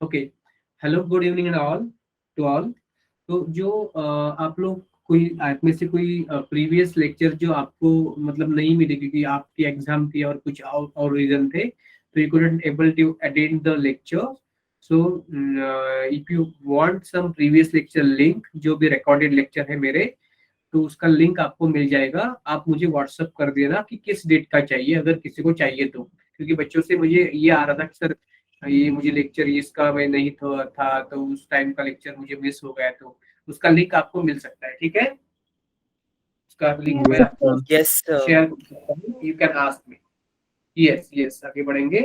Okay, hello, good evening and all to all. तो जो आप लोग कोई आप में से कोई प्रीवियस लेक्चर जो आपको मतलब नहीं मिले क्योंकि आपकी एग्जाम थी और कुछ और रीजन थे, तो you couldn't able to attend the lecture. So if you want some previous lecture link, जो भी रिकॉर्डेड लेक्चर है मेरे, तो उसका लिंक आपको मिल जाएगा। आप मुझे व्हाट्सअप कर देना कि किस डेट का चाहिए, अगर किसी को चाहिए तो। क्योंकि बच्चों से मुझे ये आ रहा था कि सर ये मुझे लेक्चर इसका मैं नहीं था तो उस टाइम का लेक्चर मुझे मिस हो गया, तो उसका लिंक आपको मिल सकता है। ठीक है, उसका लिंक मैं Yes, आपको sir. Yes, sir. शेयर कर सकता हूँ, you can ask me. Yes yes, आगे बढ़ेंगे।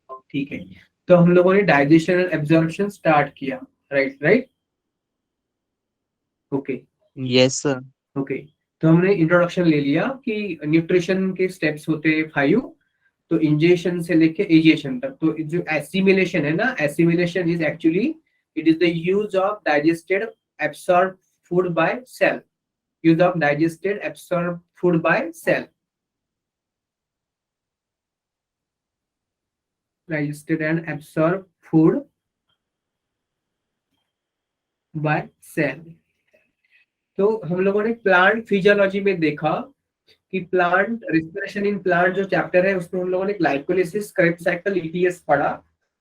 ठीक है, तो हम लोगों ने डाइजेशन एंड एब्जॉर्प्शन स्टार्ट किया। Right right. Okay Yes, sir. Okay. तो हमने इंट्रोडक्शन ले लिया कि न्यूट्रिशन के स्टेप्स होते हैं 5। तो इंजेशन से लेके एजिएशन तक। तो जो एसिमिलेशन है ना, assimilation is actually it is the use of digested absorb food by cell. Use of digested absorb food by cell. Digested and absorb food by cell. तो हम लोगों ने प्लांट फिजियोलॉजी में देखा कि प्लांट रिस्पिरेशन इन प्लांट जो chapter है उसमें हम लोगों ने ग्लाइकोलिसिस, क्रेब्स साइकिल, ईटीएस पढ़ा।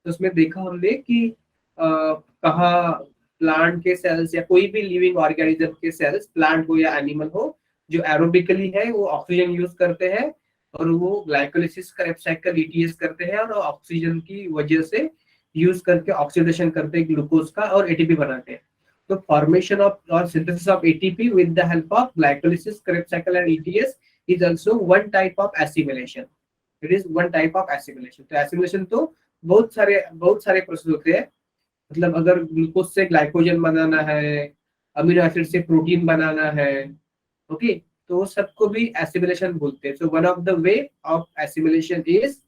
तो उसमें देखा हमने कि कहाँ प्लांट के सेल्स या कोई भी लिविंग ऑर्गेनिज्म के सेल्स, प्लांट हो या एनिमल हो, जो एरोबिकली है वो ऑक्सीजन यूज करते हैं, और वो ग्लाइकोलिसिस, क्रेब्स साइकिल, ईटीएस करते हैं, और ऑक्सीजन की वजह से यूज करके ऑक्सीडेशन करते हैं ग्लूकोज का और एटीपी बनाते हैं। तो फॉर्मेशन ऑफ और synthesis of ATP with the help of glycolysis, Krebs cycle and ETS is also one type of assimilation. It is one type of assimilation. तो assimilation तो बहुत सारे प्रोसेस होते हैं। मतलब अगर ग्लूकोज से ग्लाइकोजन बनाना है, अमीनो एसिड से प्रोटीन बनाना है, ओके, तो सबको भी एसिमिलेशन बोलते हैं। So one of the way of assimilation is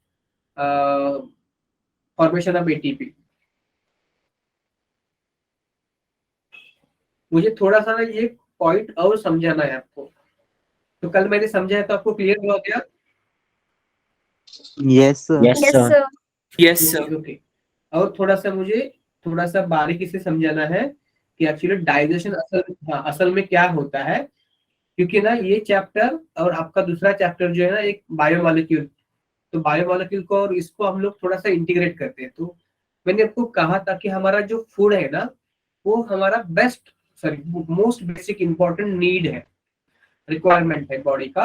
formation of ATP. मुझे थोड़ा सा ना ये पॉइंट और समझाना है आपको। तो कल मैंने समझाया तो आपको क्लियर हो गया? Yes, sir. Yes, Yes, sir. sir. Yes, okay sir. Okay. और थोड़ा सा मुझे थोड़ा सा बारीकी से समझाना है कि एक्चुअली डाइजेशन असल में क्या होता है। क्योंकि ना ये चैप्टर और आपका दूसरा चैप्टर जो है ना, एक बायोमोलिक्यूल। तो बायोमोलिक्यूल को और इसको हम लोग थोड़ा सा इंटीग्रेट करते हैं। तो मैंने आपको कहा था कि हमारा जो फूड है ना, वो हमारा best, sorry, most basic important need है, रिक्वायरमेंट है बॉडी का।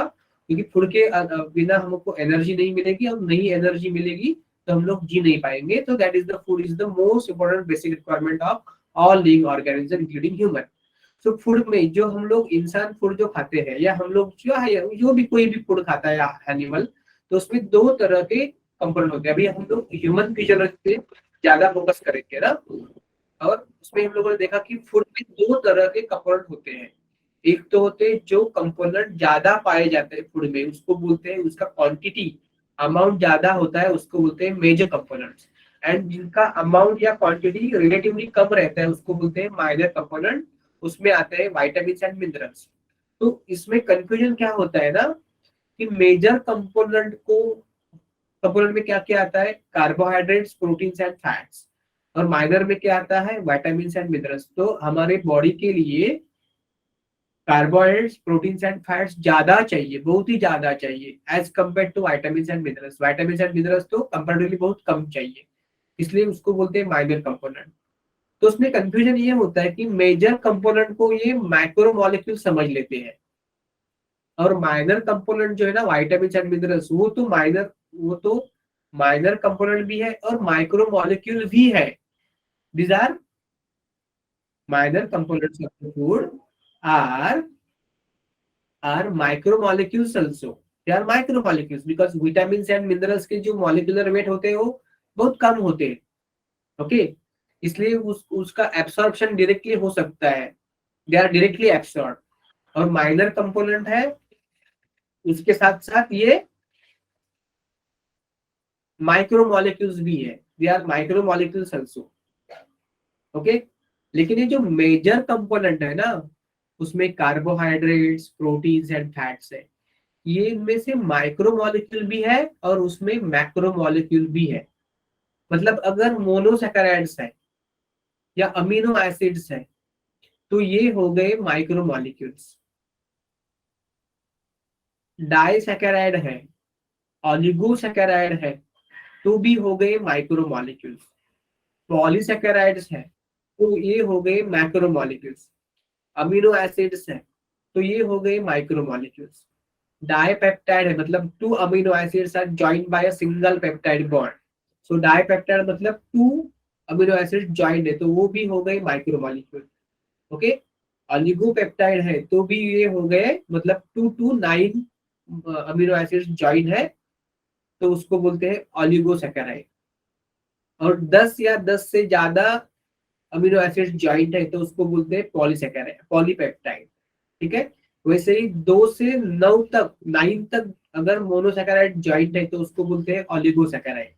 क्योंकि फूड के बिना हमको एनर्जी नहीं मिलेगी, और नहीं एनर्जी मिलेगी तो हम लोग जी नहीं पाएंगे। तो that is the food is the most important basic requirement of all living organism including human. So food में जो हम लोग इंसान फूड जो खाते हैं, या हम लोग जो है जो भी कोई भी फूड खाता है एनिमल, तो उसमें दो तरह के कंपोनेंट होते हैं। अभी हम लोग ह्यूमन फिजियोलॉजी पे ज्यादा फोकस करेंगे ना, और उसमें हम लोगों ने देखा कि फूड में दो तरह के कंपोनेंट होते हैं। एक तो होते हैं जो कंपोनेंट ज्यादा पाए जाते हैं फूड में, उसको बोलते हैं, उसका क्वांटिटी अमाउंट ज्यादा होता है, उसको बोलते हैं मेजर कंपोनेंट्स। एंड जिनका अमाउंट या क्वांटिटी रिलेटिवली कम रहता है उसको बोलते हैं माइनर कंपोनेंट। उसमें आते हैं वाइटामिन एंड मिनरल्स। तो इसमें कंफ्यूजन क्या होता है ना, कि मेजर कंपोनेंट में क्या क्या आता है, कार्बोहाइड्रेट्स, प्रोटीन्स एंड फैट्स। और माइनर में क्या आता है, वाइटामिन एंड मिनरल्स। तो हमारे बॉडी के लिए कार्बोहाइड्रेट्स, प्रोटीन्स एंड फैट्स ज्यादा चाहिए, बहुत ही ज्यादा चाहिए as compare to vitamin and minerals. Vitamin and minerals तो कंपेरेटिवली बहुत कम चाहिए, इसलिए उसको बोलते हैं माइनर कंपोनेंट। तो उसमें कंफ्यूजन ये होता है कि मेजर कंपोनेंट को ये मैक्रो मॉलिक्यूल समझ लेते हैं, और माइनर कंपोनेंट जो है ना, वाइटामिन एंड मिनरल्स, वो तो माइनर कंपोनेंट भी है और माइक्रो मॉलिक्यूल भी है। These are minor components of the food are micromolecules also. They are micromolecules because vitamins and minerals के जो molecular weight होते हैं वो बहुत कम होते हैं। ओके, इसलिए उसका एब्सॉर्प्शन डायरेक्टली हो सकता है, दे आर डायरेक्टली एब्सॉर्ब। और माइनर कंपोनेंट है, उसके साथ साथ ये माइक्रोमोलिक्यूल्स भी है, they are micromolecules also. Okay, लेकिन ये जो मेजर कंपोनेंट है ना, उसमें कार्बोहाइड्रेट्स, प्रोटीन्स एंड फैट्स है। ये इनमें से माइक्रो मॉलिक्यूल भी है और उसमें मैक्रो मॉलिक्यूल भी है। मतलब अगर मोनोसैकेराइड्स है या अमीनो एसिड्स है तो ये हो गए माइक्रोमोलिक्यूल्स। डाइसैकेराइड है, ऑलिगोसैकेराइड है तो भी हो गए माइक्रोमोलिक्यूल्स। पॉलीसैकेराइड्स है तो ये हो गए मैक्रोमोलिक्यूल्स। अमीनो एसिड्स है तो ये हो गए माइक्रोमोलिक्यूल्स। डाइपेप्टाइड है मतलब two amino acids are joined by a single peptide bond. So dipeptide मतलब टू अमीनो एसिड जॉइंड है तो वो भी हो गए माइक्रोमोलिक्यूल। ओके, ऑलिगोपेप्टाइड है तो भी ये हो गए मतलब 2 to 9 अमीनो एसिड जॉइंड है तो उसको बोलते हैं ऑलिगोसैकेराइड। और 10 या 10 से ज्यादा अमीनो एसिड जॉइंट है तो उसको बोलते हैं पॉलीसैकेराइड, पॉलीपेप्टाइड। ठीक है, वैसे ही 2 से 9 तक अगर मोनोसैकेराइड जॉइंट है तो उसको बोलते हैं ऑलिगोसैकेराइड।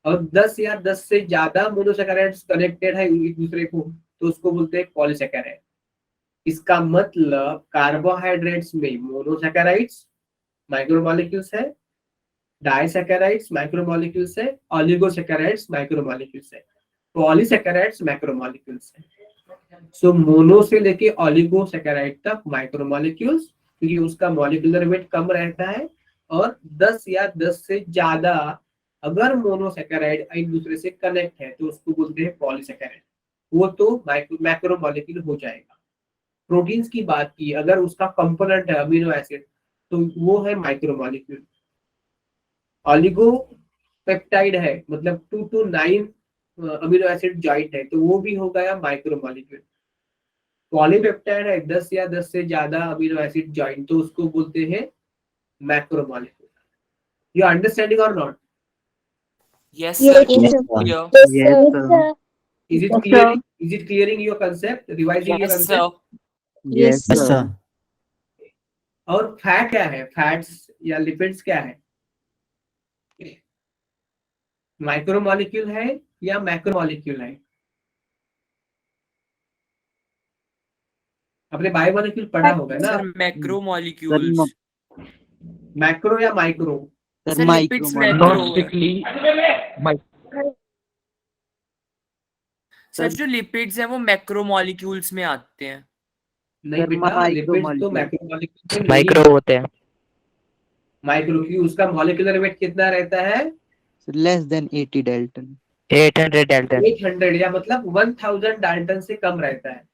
और 10 या 10 से ज्यादा मोनोसैकेराइड्स कनेक्टेड है एक दूसरे को तो उसको बोलते हैं पॉलीसैकेराइड। इसका मतलब कार्बोहाइड्रेट्स में मोनोसैकेराइड्स माइक्रोमोलिक्यूल्स है, डाइसैकेराइड्स माइक्रोमोलिक्यूल्स है, ऑलिगोसैकेराइड्स माइक्रोमोलिक्यूल्स है, पॉलीसैकेराइड्स मैक्रोमोलिक्यूल्स है। सो मोनो से लेके ऑलिगोसैकेराइड तक माइक्रोमोलिक्यूल्स, क्योंकि उसका मॉलिक्यूलर वेट कम रहता है। और 10 या 10 से ज्यादा अगर मोनोसैकेराइड एक दूसरे से कनेक्ट है तो उसको बोलते हैं पॉलीसैकेराइड, वो तो मैक्रोमोलिक्यूल हो जाएगा। प्रोटीन्स की बात की अगर उसका कंपोनेंट है अमीनो एसिड तो वो है माइक्रोमोलिक्यूल। ऑलिगोपेप्टाइड है मतलब 2 to 9 अमीनो एसिड जॉइंट है तो वो भी हो गया माइक्रोमोलिक्यूल। पॉलीपेप्टाइड है 10 या 10 से ज्यादा अमीनो एसिड जॉइंट तो उसको बोलते हैं macromolecule. You understanding or not? Yes, Yes, sir. sir. Clear. Yes, sir. Is it clearing? Is it clearing your concept? Revising your Yes, concept? sir. Yes, sir. और fat क्या है? Fats या lipids क्या है? माइक्रोमोलिक्यूल है या macromolecule है? आपने बायोमोलिक्यूल पढ़ा होगा ना? Sir, macromolecules. मैक्रो या micro? Sir, lipids Not macro है। strictly. सर जो लिपिड्स हैं वो मैक्रोमोलिक्यूल्स में आते हैं। नहीं बेटा, लिपिड्स तो मैक्रोमोलिक्यूल में माइक्रो नहीं। होते हैं। माइक्रो की उसका मॉलिक्यूलर वेट कितना रहता है? less than 80 Dalton. 800 Dalton। 800 या मतलब 1000 डाल्टन से कम रहता है।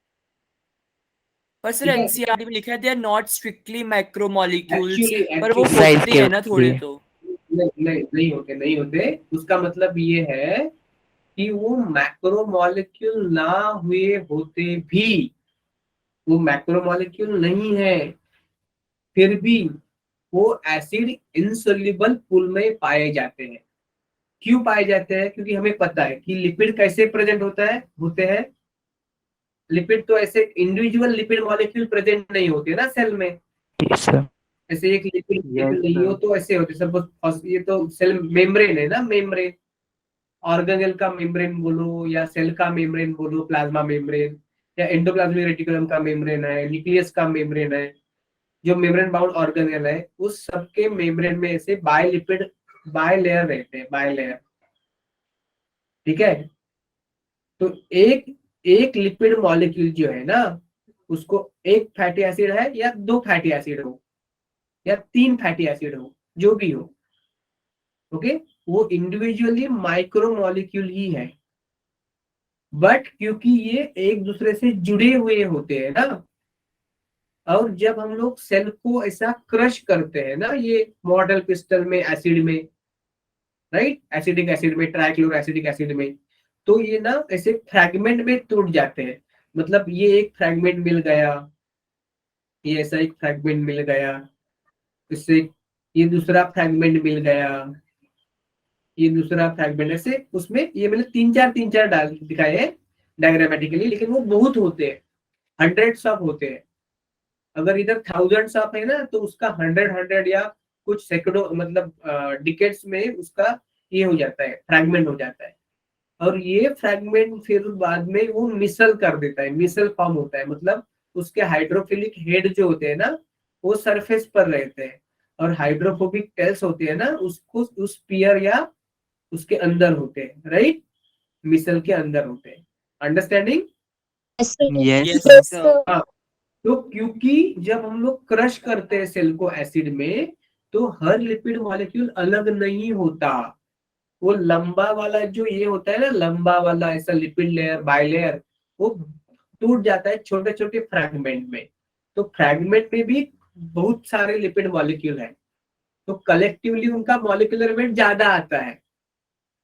पर सर ठीक है? एनसीईआरटी में लिखा है they are not strictly macromolecules, Actually- पर वो Size होते के हैं ना थोड़े लिए। तो। नहीं होते। उसका मतलब ये है कि वो मैक्रोमोलिक्यूल ना हुए होते भी वो मैक्रोमोलिक्यूल नहीं है, फिर भी वो एसिड इनसोल्युबल पूल में पाए जाते हैं। क्यों पाए जाते हैं? क्योंकि हमें पता है कि लिपिड कैसे प्रेजेंट होते हैं। लिपिड तो ऐसे इंडिविजुअल लिपिड मॉलिक्यूल प्रेजेंट नहीं होते ना सेल में। Yes, sir। ऐसे एक लिपिड Yes, नहीं हो sir. तो ऐसे होते सब। ये तो सेल मेम्ब्रेन है ना, मेम्ब्रेन। ऑर्गेनेल का मेम्ब्रेन बोलो या सेल का मेम्ब्रेन बोलो, प्लाज्मा मेम्ब्रेन या एंडोप्लाज्मिक रेटिकुलम का मेम्ब्रेन है, न्यूक्लियस का मेम्ब्रेन है, जो मेम्ब्रेन बाउंड ऑर्गेनेल है उस सबके मेम्ब्रेन में ऐसे बायलिपिड बायलेयर रहते हैं, बायलेयर। ठीक है, तो एक एक लिपिड मॉलिक्यूल जो है ना उसको एक फैटी एसिड है या 2 फैटी एसिड हो या 3 फैटी एसिड हो, जो भी हो, ओके, वो इंडिविजुअली माइक्रोमोलिक्यूल ही है। बट क्योंकि ये एक दूसरे से जुड़े हुए होते हैं ना, और जब हम लोग सेल को ऐसा क्रश करते हैं ना, ये मॉडल पिस्टल में एसिड में, राइट, एसिडिक एसिड में, ट्राइक्लोरो एसिडिक एसिड में, तो ये ना ऐसे फ्रैगमेंट में टूट जाते हैं। मतलब ये एक फ्रैगमेंट मिल गया, ये ऐसा एक फ्रैगमेंट मिल गया, इससे ये दूसरा फ्रैगमेंट मिल गया, ये दूसरा फ्रैगमेंट, ऐसे उसमें ये मैंने तीन चार डाल दिखाए हैं डायग्रामेटिकली, लेकिन वो बहुत होते हैं, हंड्रेड्स ऑफ होते हैं। अगर इधर थाउजेंड्स ऑफ है ना तो उसका हंड्रेड या कुछ सैकड़ों मतलब डिकेट्स में उसका ये हो जाता है, फ्रैगमेंट हो जाता है। और ये फ्रैगमेंट फिर बाद में वो मिसल कर देता है, मिसल फॉर्म होता है, मतलब उसके हाइड्रोफिलिक हेड जो होते हैं ना वो सरफेस पर रहते हैं, और हाइड्रोफोबिक टेल्स होते हैं ना उसको उस पियर या उसके अंदर होते हैं, राइट, मिसल के अंदर होते हैं। Understanding? Yes, Yes, sir. sir. तो क्योंकि जब हम लोग क्रश करते हैं सेल को एसिड में, तो हर लिपिड मॉलिक्यूल अलग नहीं होता। वो लंबा वाला जो ये होता है ना, लंबा वाला ऐसा लिपिड लेयर बाइलेयर, वो टूट जाता है छोटे छोटे फ्रैगमेंट में। तो फ्रैगमेंट में भी बहुत सारे लिपिड मॉलिक्यूल हैं, तो कलेक्टिवली उनका मॉलिक्यूलर वेट ज्यादा आता है।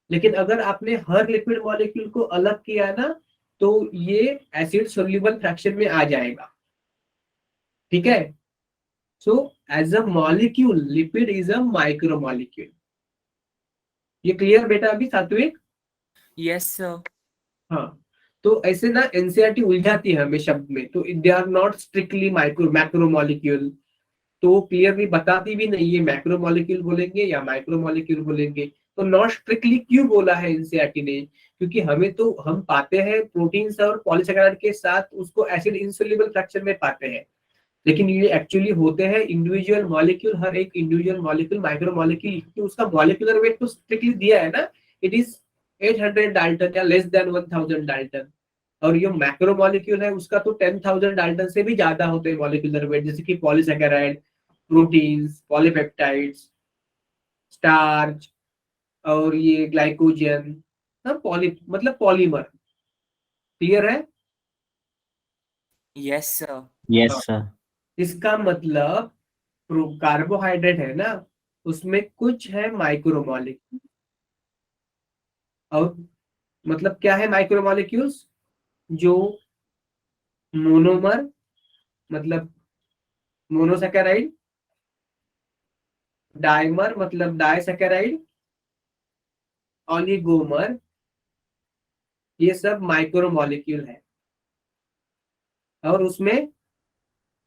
लेकिन अगर आपने हर लिपिड मॉलिक्यूल को अलग किया ना, तो ये एसिड सोल्यूबल फ्रैक्शन में आ जाएगा। ठीक है? So as a molecule lipid is a micro molecule. ये क्लियर बेटा अभी सात्विक? Yes, sir. हाँ, तो ऐसे ना एनसीईआरटी उलझाती है हमें शब्द में, तो they are not strictly macro molecule, तो क्लियरली बताती भी नहीं है मैक्रो मॉलिक्यूल बोलेंगे या माइक्रो मॉलिक्यूल बोलेंगे। तो नॉट स्ट्रिक्टली क्यों बोला है एनसीईआरटी ने? क्योंकि हमें तो हम पाते हैं प्रोटीन्स और पॉलीसेकेराइड के साथ उसको एसिड इंसोल्यूबल फ्रैक्चर में पाते हैं, लेकिन ये एक्चुअली होते हैं इंडिविजुअल मॉलिक्यूल, हर एक इंडिविजुअल मॉलिक्यूल माइक्रो मॉलिक्यूल, क्योंकि उसका मॉलिक्यूलर वेट तो स्ट्रिक्टली दिया है ना, इट इज 800 डाल्टन या लेस देन 1000 डाल्टन। और ये मैक्रो मॉलिक्यूल है उसका तो 10,000 डाल्टन से भी ज्यादा होते हैं मॉलिक्यूलर वेट, जैसे कि पॉलीसेकेराइड, प्रोटीन्स, पॉलीपेप्टाइड्स, स्टार्च और ये ग्लाइकोजन, मतलब पॉलीमर। क्लियर है? Yes, sir. Yes, sir. इसका मतलब कार्बोहाइड्रेट है ना, उसमें कुछ है माइक्रो मॉलिक्यूल, और मतलब क्या है माइक्रो मॉलिक्यूल्स? जो मोनोमर, मतलब मोनोसैकेराइड, डाइमर मतलब डाइसैकेराइड, ऑलिगोमर, ये सब माइक्रो मॉलिक्यूल है। और उसमें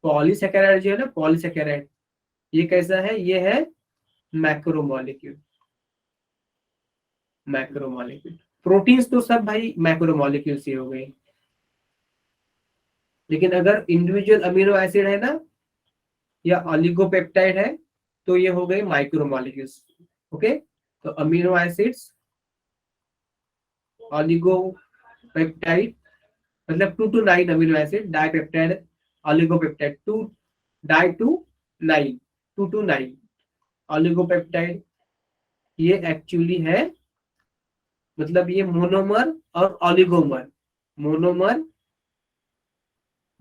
पॉलीसैकेराइड जो है ना, पॉलीसैकेराइड, ये कैसा है? ये है macro molecule. Macro molecule proteins तो सब भाई मैक्रो मॉलिक्यूल से हो गए, लेकिन अगर इंडिविजुअल अमीनो एसिड है ना या ऑलिगोपेप्टाइड है, तो ये हो गए माइक्रो मॉलिक्यूल्स। ओके, तो अमीनो एसिड्स, ऑलिगोपेप्टाइड मतलब 2 to 9 amino acid, dipeptide, oligopeptide, 2 to 9 oligopeptide, ये एक्चुअली है, मतलब ये मोनोमर और ऑलिगोमर, मोनोमर,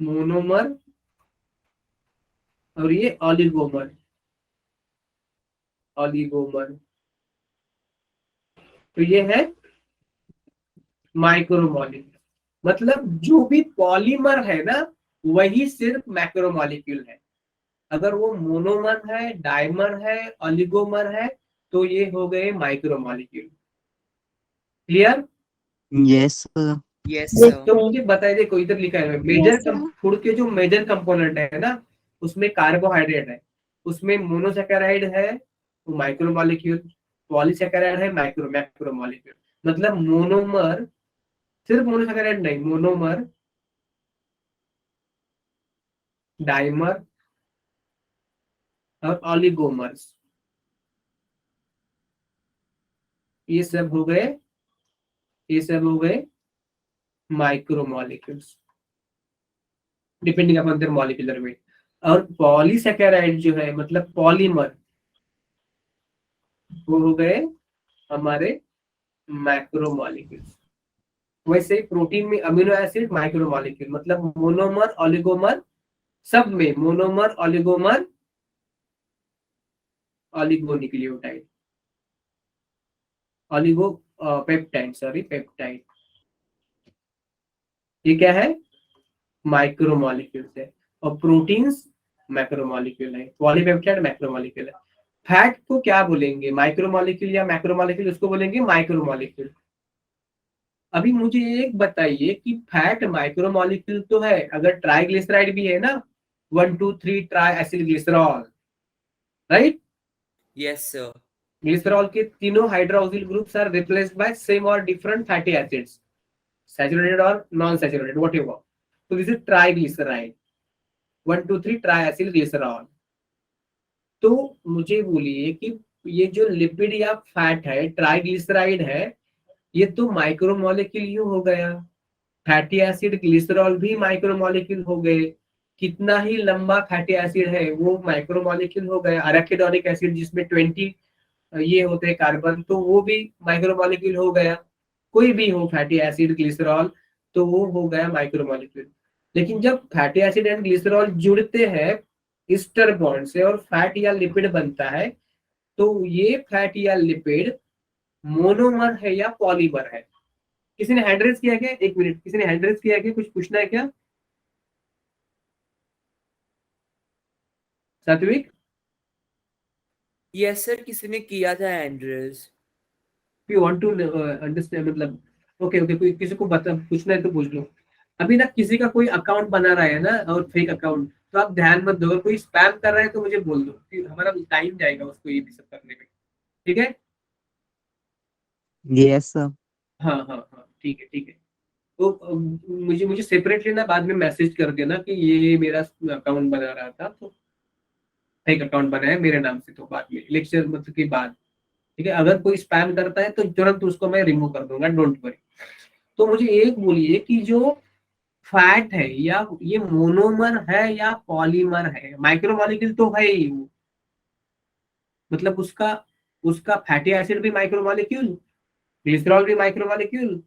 मोनोमर और ये ऑलिगोमर, ऑलिगोमर, तो ये है माइक्रोमॉलिक्यूल। मतलब जो भी पॉलीमर है ना, वही सिर्फ मैक्रोमॉलिक्यूल है। अगर वो मोनोमर है, डाइमर है, ऑलिगोमर है, तो ये हो गए माइक्रोमॉलिक्यूल। Clear? Yes, sir. Yes, sir. तो मुझे बताइए, देखो इधर लिखा है मेजर फूड के जो मेजर कंपोनेंट है ना, उसमें कार्बोहाइड्रेट है, उसमें मोनोसैकेराइड है वो माइक्रोमॉलिक्यूल, पॉलीसैकेराइड है मैक्रोमॉलिक्यूल। मतलब मोनोमर, सिर्फ मोनोसैकेराइड नहीं, मोनोमर, डाइमर और ऑलिगोमर्स, ये सब हो गए, ये सब हो गए micromolecules depending upon their molecular weight. और पॉलीसैकेराइड जो है मतलब पॉलीमर, वो हो गए हमारे मैक्रोमॉलिक्यूल्स। वैसे ही प्रोटीन में अमीनो एसिड माइक्रोमॉलिक्यूल, मतलब मोनोमर ऑलिगोमर, सब में monomer oligomer, oligonucleotide, oligo peptide, sorry peptide, ये क्या है? माइक्रोमॉलिक्यूल है। और प्रोटीन्स मैक्रोमॉलिक्यूल है, पॉलीपेप्टाइड मैक्रोमॉलिक्यूल है। फैट को क्या बोलेंगे, माइक्रोमॉलिक्यूल या मैक्रोमॉलिक्यूल? उसको बोलेंगे माइक्रोमॉलिक्यूल। अभी मुझे एक बताइए कि फैट माइक्रोमॉलिक्यूल तो है, अगर ट्राइग्लिसराइड भी है ना, 1 2 3 tri acyl glycerol, right? Yes, sir. Glycerol के तीनों hydroxyl groups are replaced by same और डिफरेंट फैटी एसिड्स, सैचुरेटेड और नॉन सैचुरेटेड व्हाटएवर। तो this is triglyceride, 1 2 3 tri acyl glycerol. तो मुझे बोलिए कि ये जो लिपिड या फैट है, ट्राइग्लिसराइड है, ये तो माइक्रोमोलेक्यूल ही हो गया। फैटी एसिड, ग्लिसरॉल भी माइक्रोमोलेक्यूल हो गए। कितना ही लंबा फैटी एसिड है वो माइक्रोमोलेक्यूल हो गया। अराकिडोनिक एसिड जिसमें 20 ये होते हैं कार्बन, तो वो भी माइक्रोमोलेक्यूल हो गया। कोई भी हो फैटी एसिड, ग्लिसरॉल, तो वो हो गया माइक्रोमोलेक्यूल। लेकिन जब फैटी एसिड एंड ग्लिसरॉल जुड़ते हैं ईस्टर बॉन्ड से और फैट या लिपिड बनता है, तो ये फैट या लिपिड मोनोमर है या पॉलीमर है। किसी ने हैंड रेज किया क्या? एक मिनट, किसी ने हैंड रेज किया क्या? कुछ पूछना है क्या? सात्विक? यस सर, किसी ने किया था एंड्रेस। यू वांट टू अंडरस्टैंड, मतलब ओके ओके, कोई किसी को बता पूछना है तो पूछ लो। अभी ना किसी का कोई अकाउंट बना रहा है ना, और फेक अकाउंट, तो आप ध्यान मत दो। अगर कोई स्पैम कर रहा है तो मुझे बोल दो कि हमारा टाइम जाएगा उसको ये भी सब करने में। ठीक है? Yes, sir. हाँ हाँ हाँ, ठीक है ठीक है। तो मुझे मुझे सेपरेटली ना बाद में मैसेज कर देना कि ये मेरा अकाउंट बना रहा था, तो फेक अकाउंट बनाया मेरे नाम से, तो बाद में लेक्चर मतलब की बात। ठीक है? अगर कोई स्पैम करता है तो तुरंत उसको मैं रिमूव कर दूंगा, डोंट वरी। तो मुझे एक बोलिए कि जो फैट है, या ये मोनोमर है या पॉलीमर है? माइक्रोमोलेक्यूल तो है ही वो, मतलब उसका उसका फैटी एसिड भी माइक्रोमोलेक्यूल, ग्लिसरॉल भी माइक्रोमोलेक्यूल,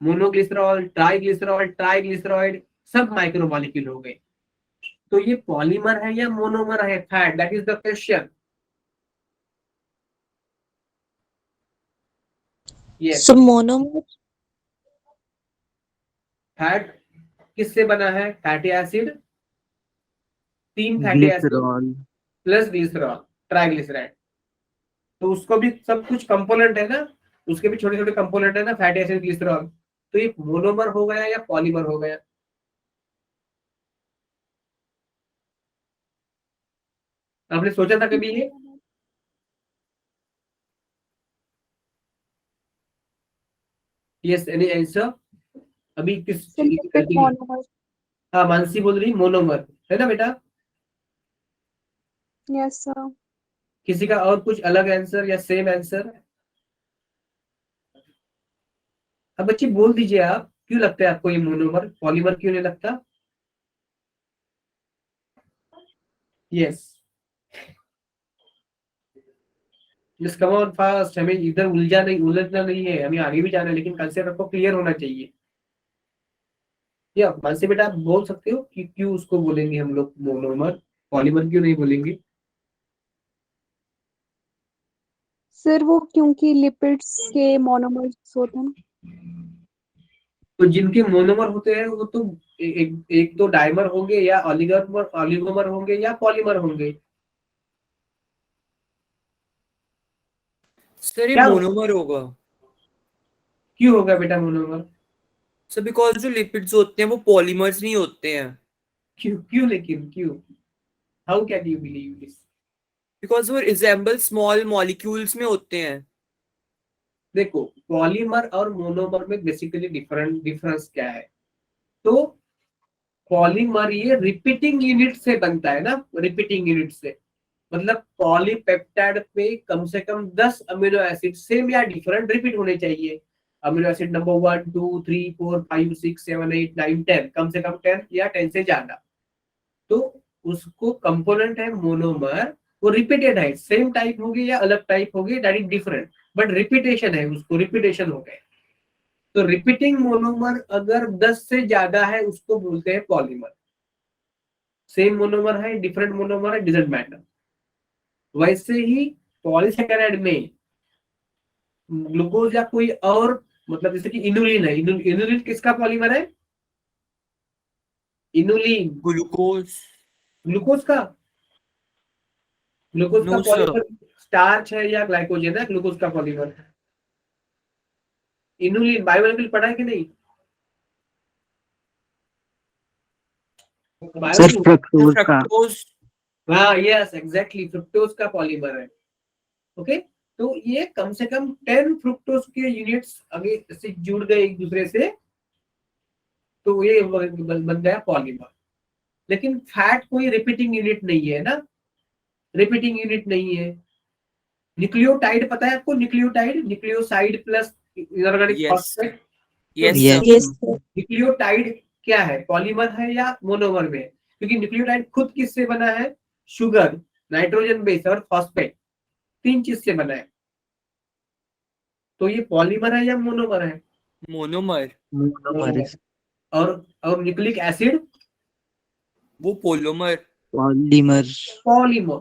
मोनोग्लिसरॉल, ट्राइग्लिसरॉल, ट्राइग्लिसराइड, सब माइक्रोमोलेक्यूल हो गए। तो ये पॉलीमर है या मोनोमर है fat? That is the question. Yes. So monomer, fat किससे बना है? Fatty acid, 3 fatty acid Glycerol. Plus glycerol, triglyceride. तो उसको भी सब कुछ कंपोनेंट है ना, उसके भी छोटे छोटे कंपोनेंट है ना, फैटी एसिड, ग्लिसरॉल। तो ये मोनोमर हो गया या पॉलीमर हो गया? आपने सोचा था कभी ये? Yes, any answer? अभी किस lipid monomer. हाँ, मानसी बोल रही मोनोमर है ना बेटा? Yes, sir. किसी का और कुछ अलग आंसर या सेम आंसर? अब बच्ची बोल दीजिए आप, क्यों लगता है आपको ये मोनोमर? पॉलीमर क्यों नहीं लगता? Yes, just come on fast. हमें इधर उलझना नहीं है, हमें आगे भी जाना है, लेकिन कंसेप्ट आपको क्लियर होना चाहिए। या मानसी बेटा आप बोल सकते हो कि क्यों उसको बोलेंगे हम लोग मोनोमर, पॉलीमर क्यों नहीं बोलेंगे? सर वो क्योंकि लिपिड्स के मोनोमर्स होते हैं ना। तो जिनके मोनोमर होते हैं वो तो एक तो डाइमर होंगे, या ऑलिगोमर होंगे, या पॉलीमर होंगे। सर ये क्या मोनोमर होगा। क्यों होगा बेटा मोनोमर? सर बिकॉज जो लिपिड्स होते हैं वो पॉलीमर्स नहीं होते हैं। क्यों क्यों लेकिन क्यों? How can you believe this? Because वो रिजेंबल स्मॉल मॉलिक्यूल्स में होते हैं। देखो, पॉलीमर और मोनोमर में बेसिकली डिफरेंस क्या है? तो पॉलीमर ये रिपीटिंग यूनिट से बनता है ना, रिपीटिंग यूनिट से, मतलब पॉलीपेप्टाइड पे कम से कम 10 अमीनो एसिड सेम या डिफरेंट रिपीट होने चाहिए। अमीनो एसिड नंबर 1 2 3 4 5 6 7 8 9 10, कम से कम 10 या 10 से ज्यादा। तो उसको कंपोनेंट है मोनोमर, वो रिपीटेड है, सेम टाइप होगी या अलग टाइप होगी, that is different, but repetition है, उसको रिपीटेशन हो गए। तो रिपीटिंग मोनोमर अगर 10 से ज्यादा है उसको बोलते हैं पॉलीमर। सेम मोनोमर है, डिफरेंट मोनोमर है, डजंट मैटर। वैसे ही पॉलीसेकेराइड में ग्लूकोज या कोई और, मतलब जैसे कि इनुलिन है, इनुलिन किसका पॉलीमर है? Inulin glucose. ग्लूकोज का, ग्लूकोज का नो सर। पॉलीमर स्टार्च है या ग्लाइकोजन है? ग्लूकोज का पॉलीमर इनुलिन। बायोमोलिक्यूल पढ़ा है कि नहीं? Sir, बायोमोलिक्यूल, fructose का. फ्रक्टोज। हाँ यस एग्जैक्टली, फ्रुक्टोज का पॉलीमर है। ओके, तो ये कम से कम 10 फ्रुक्टोज के यूनिट्स आगे से जुड़ गए एक दूसरे से, तो ये बन गया पॉलीमर। लेकिन फैट कोई रिपीटिंग यूनिट नहीं है ना, रिपीटिंग यूनिट नहीं है। न्यूक्लियोटाइड पता है आपको? Nucleotide, nucleoside plus inorganic Yes. Phosphate. Yes, Yes. sir. Yes, sir. Nucleotide क्या है? पॉलीमर है या मोनोमर में है? क्योंकि न्यूक्लियोटाइड खुद किससे बना है? शुगर, नाइट्रोजन बेस और फॉस्फेट, 3 चीज से बना है। तो ये पॉलीमर है या मोनोमर है? Monomer. Monomer. और न्यूक्लिक एसिड वो polymer. Polymer. पॉलीमर,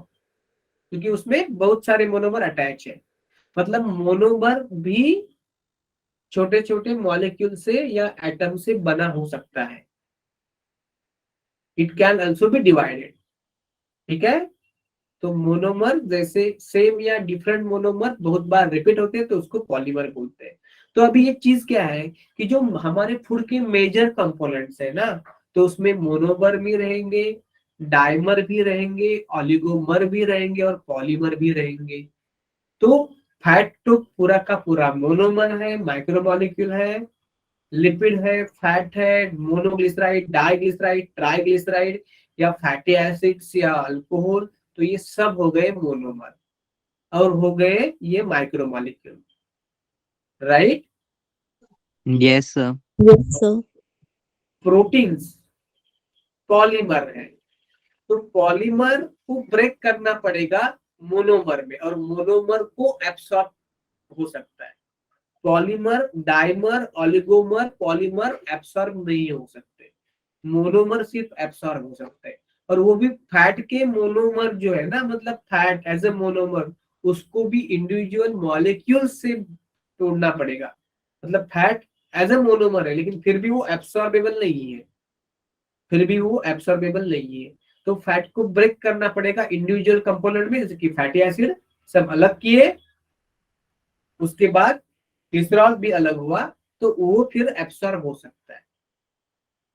क्योंकि उसमें बहुत सारे मोनोमर अटैच है। मतलब मोनोमर भी छोटे छोटे मॉलिक्यूल से या एटम से बना हो सकता है। It can also be divided. ठीक है, तो मोनोमर जैसे सेम या डिफरेंट मोनोमर बहुत बार रिपीट होते हैं तो उसको पॉलीमर बोलते हैं। तो अभी एक चीज क्या है कि जो हमारे फूड के मेजर कंपोनेंट्स है ना, तो उसमें मोनोमर भी रहेंगे, डाइमर भी रहेंगे, ऑलिगोमर भी रहेंगे और पॉलीमर भी रहेंगे। तो फैट तो पूरा का पूरा मोनोमर है, माइक्रोमोलिक्यूल है, लिपिड है, फैट है, मोनोग्लिसराइड, डाइग्लिसराइड, ट्राइग्लिसराइड या फैटी एसिड्स या अल्कोहल, तो ये सब हो गए मोनोमर और हो गए ये micromolecule, right. Yes, sir. Yes, sir. Proteins polymer है, तो पॉलीमर को ब्रेक करना पड़ेगा मोनोमर में और मोनोमर को एब्सॉर्ब हो सकता है। Polymer, dimer, oligomer, polymer absorb नहीं हो सकते, मोनोमर सिर्फ एब्सॉर्ब हो सकते हैं। और वो भी फैट के मोनोमर जो है ना, मतलब फैट एज ए मोनोमर, उसको भी इंडिविजुअल मॉलिक्यूल से तोड़ना पड़ेगा। मतलब फैट एज ए मोनोमर है लेकिन फिर भी वो एब्सॉर्बेबल नहीं है, फिर भी वो एब्सॉर्बेबल नहीं है। तो फैट को ब्रेक करना पड़ेगा इंडिविजुअल कंपोनेंट में, जैसे कि फैटी एसिड सब अलग किए, उसके बाद ग्लिसरॉल भी अलग हुआ, तो वो फिर एब्सॉर्ब हो सकता है।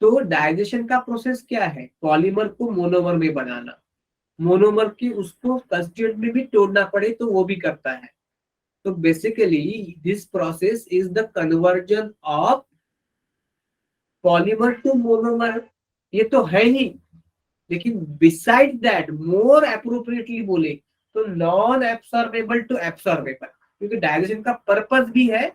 तो डाइजेशन का प्रोसेस क्या है? पॉलीमर को मोनोमर में बनाना, मोनोमर की उसको कंस्टिट्यूएंट में भी तोड़ना पड़े तो वो भी करता है। तो basically this process is the conversion of polymer to monomer. ये तो है ही, लेकिन बिसाइड दैट मोर अप्रोप्रिएटली बोले तो नॉन एब्सॉर्बेबल टू एब्सॉर्बेबल, क्योंकि डाइजेशन का पर्पस भी है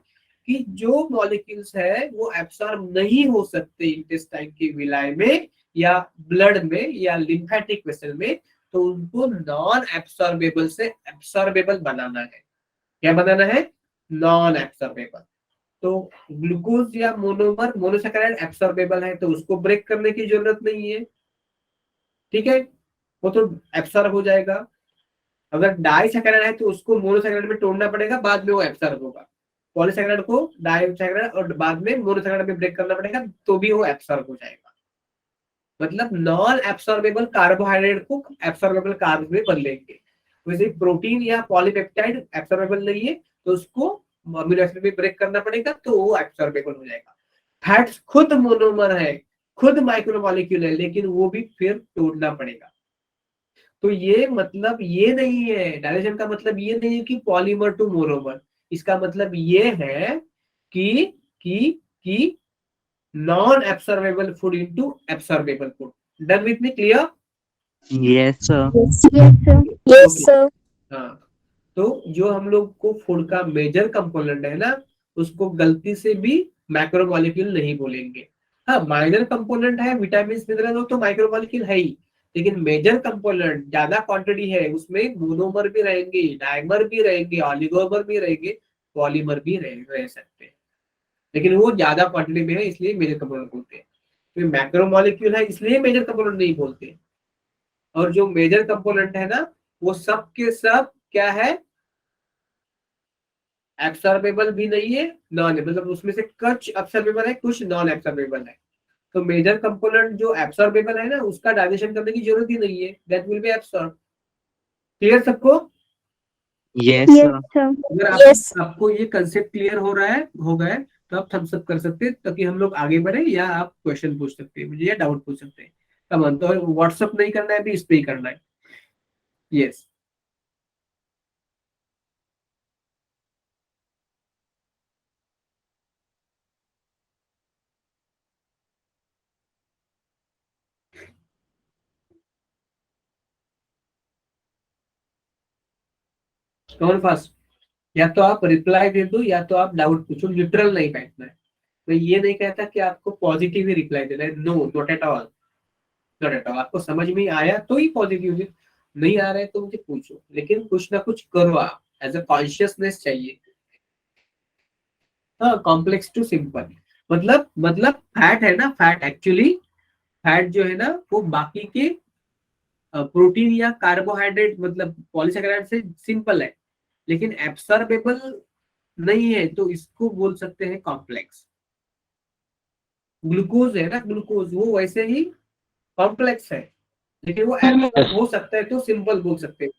कि जो मॉलिक्यूल्स है वो एब्सॉर्ब नहीं हो सकते इंटेस्टाइन के विलाय में या ब्लड में या लिम्फेटिक वेसल में, तो उनको नॉन एब्सॉर्बेबल से एब्सॉर्बेबल बनाना है। क्या बनाना है? नॉन एब्सॉर्बेबल। तो ग्लूकोज या मोनोमर, मोनोसैकेराइड एब्सॉर्बेबल है तो उसको ब्रेक करने की जरूरत नहीं है, ठीक है, वो तो एब्सॉर्ब हो जाएगा। अगर डाइसैकेराइड है तो उसको मोनोसैकेराइड में तोड़ना पड़ेगा, बाद में वो एब्सॉर्ब होगा। पॉलीसैकेराइड को डाइसैकेराइड और बाद में मोनोसैकेराइड में ब्रेक करना पड़ेगा तो भी वो एब्सॉर्ब हो जाएगा। मतलब नॉन एब्सॉर्बेबल कार्बोहाइड्रेट को एब्सॉर्बेबल कार्ब में बदलेंगे। वैसे प्रोटीन या पॉलीपेप्टाइड एब्सॉर्बेबल नहीं है तो उसको अमीनो एसिड में ब्रेक करना पड़ेगा तो वो एब्सॉर्बेबल हो जाएगा। फैट्स खुद मोनोमर है, खुद माइक्रोमोलिक्यूल है, लेकिन वो भी फिर तोड़ना पड़ेगा। तो ये मतलब ये नहीं है, डायरेक्शन का मतलब ये नहीं है कि पॉलीमर टू मोनोमर। इसका मतलब ये है कि कि non absorbable food into absorbable food. Done with me? Clear? Yes, sir. Yes, yes, sir. Yes, Okay. sir. हाँ, तो जो हम लोग को फूड का मेजर कंपोनेंट है ना, उसको गलती से भी मैक्रोमोलिक्यूल नहीं बोलेंगे। हाँ, माइनर कंपोनेंट है, विटामिन मिनरल तो माइक्रोमोलिक्यूल है ही, लेकिन मेजर कंपोनेंट ज्यादा क्वांटिटी है उसमें मोनोमर भी रहेंगे, डाइमर भी रहेंगे, ऑलिगोमर भी रहेंगे, पॉलीमर भी रह सकते हैं, लेकिन वो ज्यादा क्वांटिटी में है इसलिए मेजर कंपोनेंट बोलते हैं। तो मैक्रोमोलिक्यूल है इसलिए मेजर कंपोनेंट नहीं बोलते। और जो मेजर कंपोनेंट है ना, वो सब के सब क्या है? एब्सॉर्बेबल भी नहीं है, नॉन, मतलब उसमें से कुछ एब्सॉर्बेबल है, कुछ नॉन एब्सॉर्बेबल है। तो मेजर कंपोनेंट जो एब्सॉर्बेबल है ना, उसका डाइजेशन करने की जरूरत ही नहीं है, that will be absorb. Clear सबको? Yes, Yes, sir. sir. अगर Yes. आपको ये कंसेप्ट क्लियर हो रहा है, हो गए, तो आप थम्स अप कर सकते हैं ताकि हम लोग आगे बढ़े, या आप क्वेश्चन पूछ सकते हैं मुझे या डाउट पूछ सकते हैं। कमान तो व्हाट्सअप नहीं करना है, अभी इस पे ही करना है। यस। कौन फास्ट? या तो आप रिप्लाई दे दो या तो आप डाउट पूछो, न्यूट्रल नहीं बैठना है। मैं ये नहीं कहता कि आपको पॉजिटिव ही रिप्लाई देना है, no, not at all, not at all. आपको समझ में आया तो ही पॉजिटिव, नहीं आ रहा है तो मुझे पूछो, लेकिन कुछ ना कुछ करो आप, एज अ कॉन्शियसनेस चाहिए। हाँ, कॉम्प्लेक्स टू सिंपल, मतलब फैट है ना, फैट एक्चुअली, फैट जो है ना वो बाकी के प्रोटीन या कार्बोहाइड्रेट मतलब पॉलीसेकेराइड से सिंपल है, लेकिन एब्सॉर्बेबल नहीं है, तो इसको बोल सकते हैं कॉम्प्लेक्स। ग्लूकोज है ना, ग्लूकोज वो वैसे ही कॉम्प्लेक्स है, लेकिन वो हो सकता है तो सिंपल बोल सकते हैं।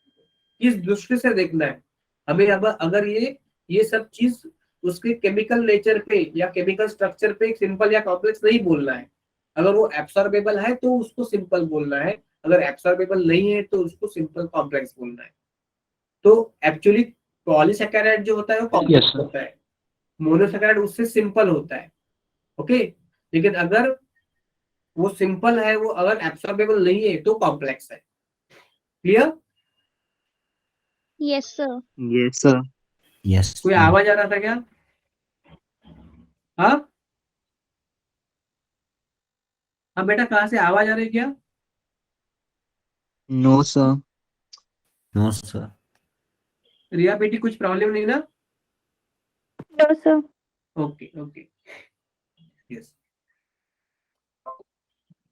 किस दृष्टि से देखना है हमें, अब अगर ये सब चीज उसके केमिकल नेचर पे या केमिकल स्ट्रक्चर पे सिंपल या कॉम्प्लेक्स नहीं बोलना है। अगर वो एब्सॉर्बेबल है तो उसको सिंपल बोलना है, अगर एब्सॉर्बेबल नहीं है तो उसको सिंपल कॉम्प्लेक्स बोलना है। तो एक्चुअली पॉलीसेकेराइड जो होता है वो कॉम्प्लेक्स होता है, मोनोसेकेराइड उससे सिंपल होता है। ओके, लेकिन अगर वो सिंपल है, वो अगर एब्सॉर्बेबल नहीं है तो कॉम्प्लेक्स है। Clear? Yes, sir. Yes, sir. Yes. कोई आवाज आ रहा था क्या? हाँ हाँ बेटा, कहाँ से आवाज आ रही है क्या? No, sir. No, sir. रिया बेटी कुछ प्रॉब्लम नहीं ना? No, sir. Okay okay, yes.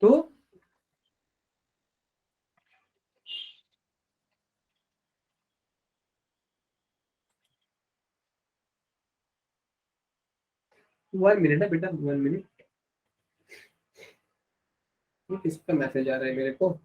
तो वन मिनट है बेटा, वन मिनट। किसका मैसेज आ रहा है मेरे को?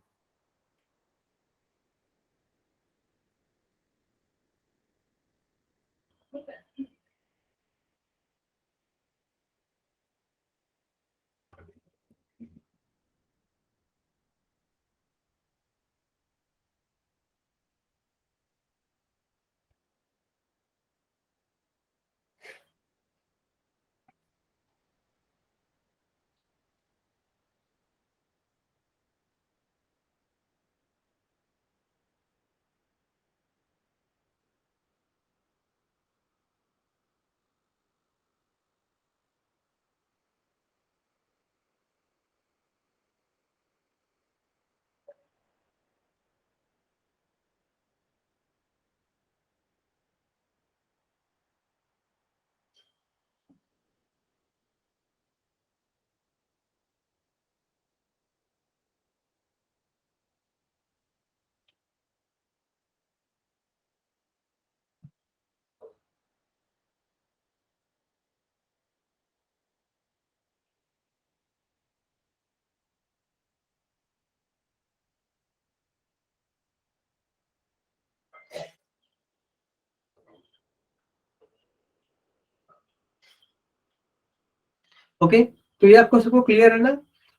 ओके, तो ये आपको सबको क्लियर है ना?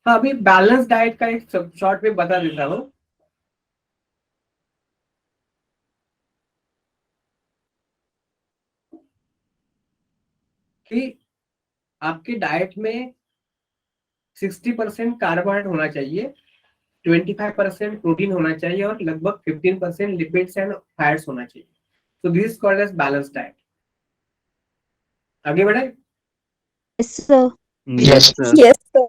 हाँ, अभी बैलेंस डाइट का एक शॉर्ट में बता देता हूँ कि आपके डाइट में 60% कार्बोहाइड्रेट होना चाहिए, 25% प्रोटीन होना चाहिए और लगभग 15% लिपिड्स एंड फैट्स होना चाहिए। So this is called as balance diet. आगे बढ़े? Yes, sir. Yes, sir. Yes, sir.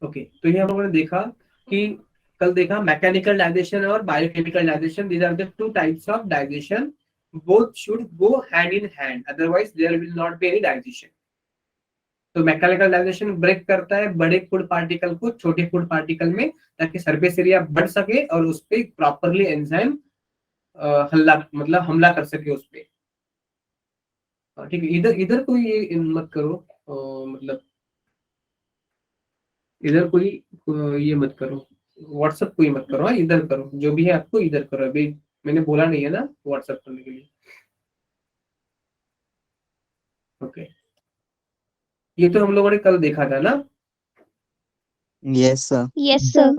Okay, तो ये हम लोगों ने देखा कि कल देखा मैकेनिकल डाइजेशन और biochemical digestion, these are the two types of digestion, both should go hand in hand, otherwise there will not be any digestion. तो मैकेनिकल डाइजेशन ब्रेक करता है बड़े फूड पार्टिकल को छोटे फूड पार्टिकल में, ताकि surface area बढ़ सके और उस पर प्रॉपरली एंजाइम हमला कर सके उस पर। ठीक है, इधर इधर कोई ये मत करो, मतलब इधर कोई ये मत करो, व्हाट्सएप कोई मत करो, हाँ इधर करो, जो भी है आपको इधर करो। अभी मैंने बोला नहीं है ना व्हाट्सएप करने के लिए। ओके, ये तो हम लोगों ने कल देखा था ना। Yes, sir. Yes, sir.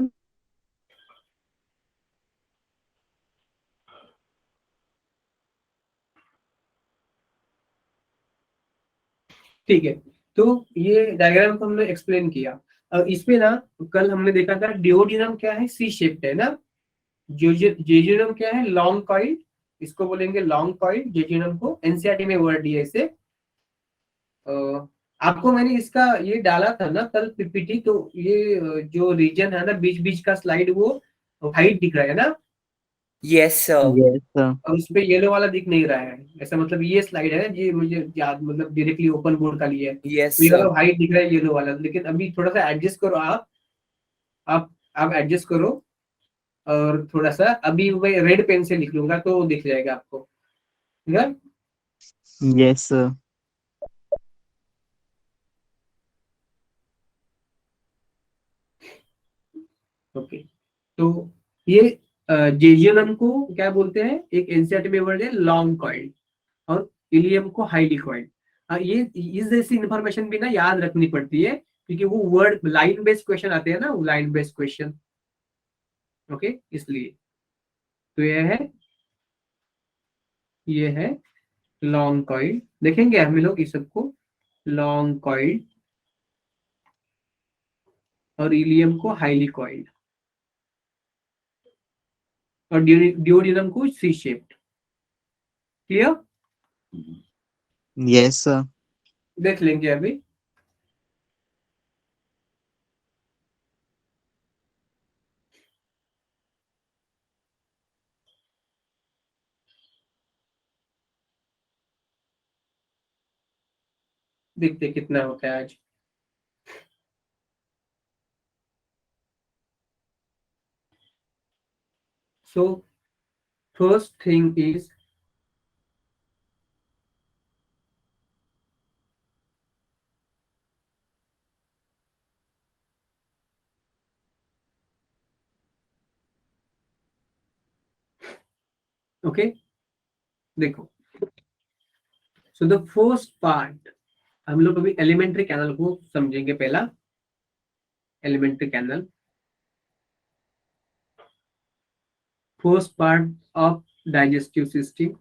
ठीक है, तो ये डायग्राम को हमने एक्सप्लेन किया। अब इसमें ना कल हमने देखा था डिओडिनम क्या है, सी शेप्ड है ना, जेजुनम क्या है, लॉन्ग कॉइल, इसको बोलेंगे लॉन्ग कॉइल जेजुनम को, एनसीईआरटी में वर्ड दिया इसे। आपको मैंने इसका ये डाला था ना कल पीपीटी, तो ये जो रीजन है ना बीच बीच का स्लाइड वो वाइट दिख रहा है ना, यस सर। Yes, sir. और उस पे येलो वाला दिख नहीं रहा है, ऐसा मतलब ये स्लाइड है ये मुझे याद, मतलब डायरेक्टली ओपन बोर्ड का लिया है, यस तो ये वाला सर। वाइट दिख रहा है येलो वाला, लेकिन अभी थोड़ा सा एडजस्ट करो आप एडजस्ट करो, और थोड़ा सा अभी मैं रेड पेन से लिख लूंगा तो दिख जाएगा आपको, ठीक है। Yes, sir. ओके, तो ये जेजुनम को क्या बोलते हैं, एक एनसीईआरटी में वर्ड है लॉन्ग कॉइल, और इलियम को हाईली कॉइल। ये इस जैसी इंफॉर्मेशन भी ना याद रखनी पड़ती है, क्योंकि वो वर्ड लाइन बेस्ड क्वेश्चन आते हैं ना, वो लाइन बेस्ड क्वेश्चन, ओके, इसलिए। तो ये है लॉन्ग कॉइल, देखेंगे हम लोग इस सबको, लॉन्ग कॉइल और इलियम को हाईली कॉइल, और डिओडिनम को C shaped. Clear? Yes, sir. देख लेंगे अभी। देखते कितना होता है आज। So first thing is okay, देखो, so the first part हम लोग अभी एलिमेंट्री कैनल को समझेंगे। पहला alimentary canal, first part of digestive system,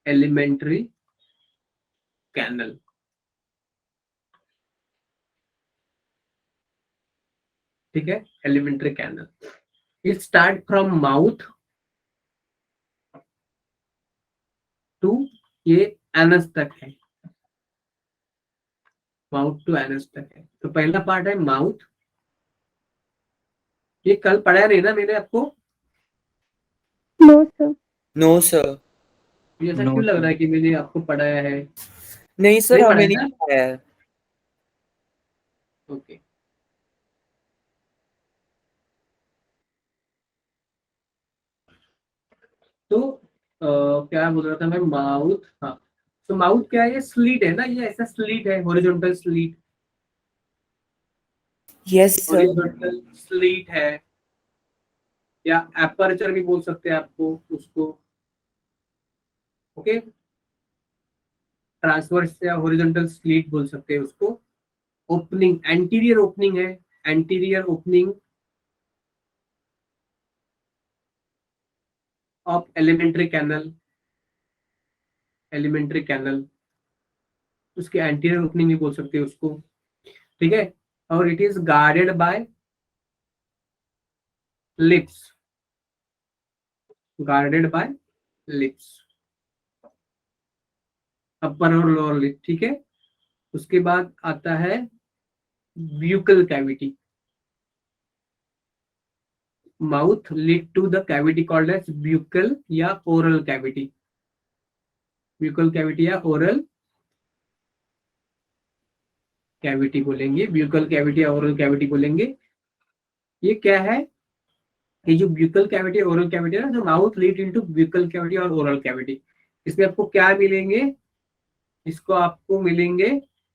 alimentary canal. ठीक है, alimentary canal it start from mouth to ये एनस तक है, माउथ टू एनस तक है। तो पहला पार्ट है माउथ, ये कल पढ़ाया नहीं ना मैंने आपको, नो सर। No sir. ये ऐसा No, क्यों लग sir. रहा है कि मैंने आपको पढ़ाया है? नहीं सर, नहीं हमें पढ़ाया नहीं ना? पता है। ओके, तो क्या बोल रहा था मैं, माउथ, हाँ। तो माउथ क्या है, ये स्लीट है ना, ये ऐसा स्लीट है, horizontal slit, yes sir. Horizontal slit है, या एपर्चर भी बोल सकते हैं आपको उसको, ओके, ट्रांसवर्स या हॉरिजॉन्टल स्लीट बोल सकते हैं उसको। ओपनिंग, एंटीरियर ओपनिंग है, anterior opening of alimentary canal, alimentary canal, उसके एंटीरियर ओपनिंग भी बोल सकते हैं उसको, ठीक है। और it is guarded by lips, guarded by lips, upper और लोअर लिप, ठीक है। उसके बाद आता है buccal cavity, mouth lead to the cavity called as buccal या ओरल कैविटी, ब्यूकल कैविटी या ओरल कैविटी बोलेंगे, ब्यूकल कैविटी या ओरल कैविटी बोलेंगे। ये क्या है, ये जो ब्यूकल कैविटी ओरल कैविटी है ना, जो mouth lead into buccal cavity और ओरल कैविटी, इसमें आपको क्या मिलेंगे, इसको आपको मिलेंगे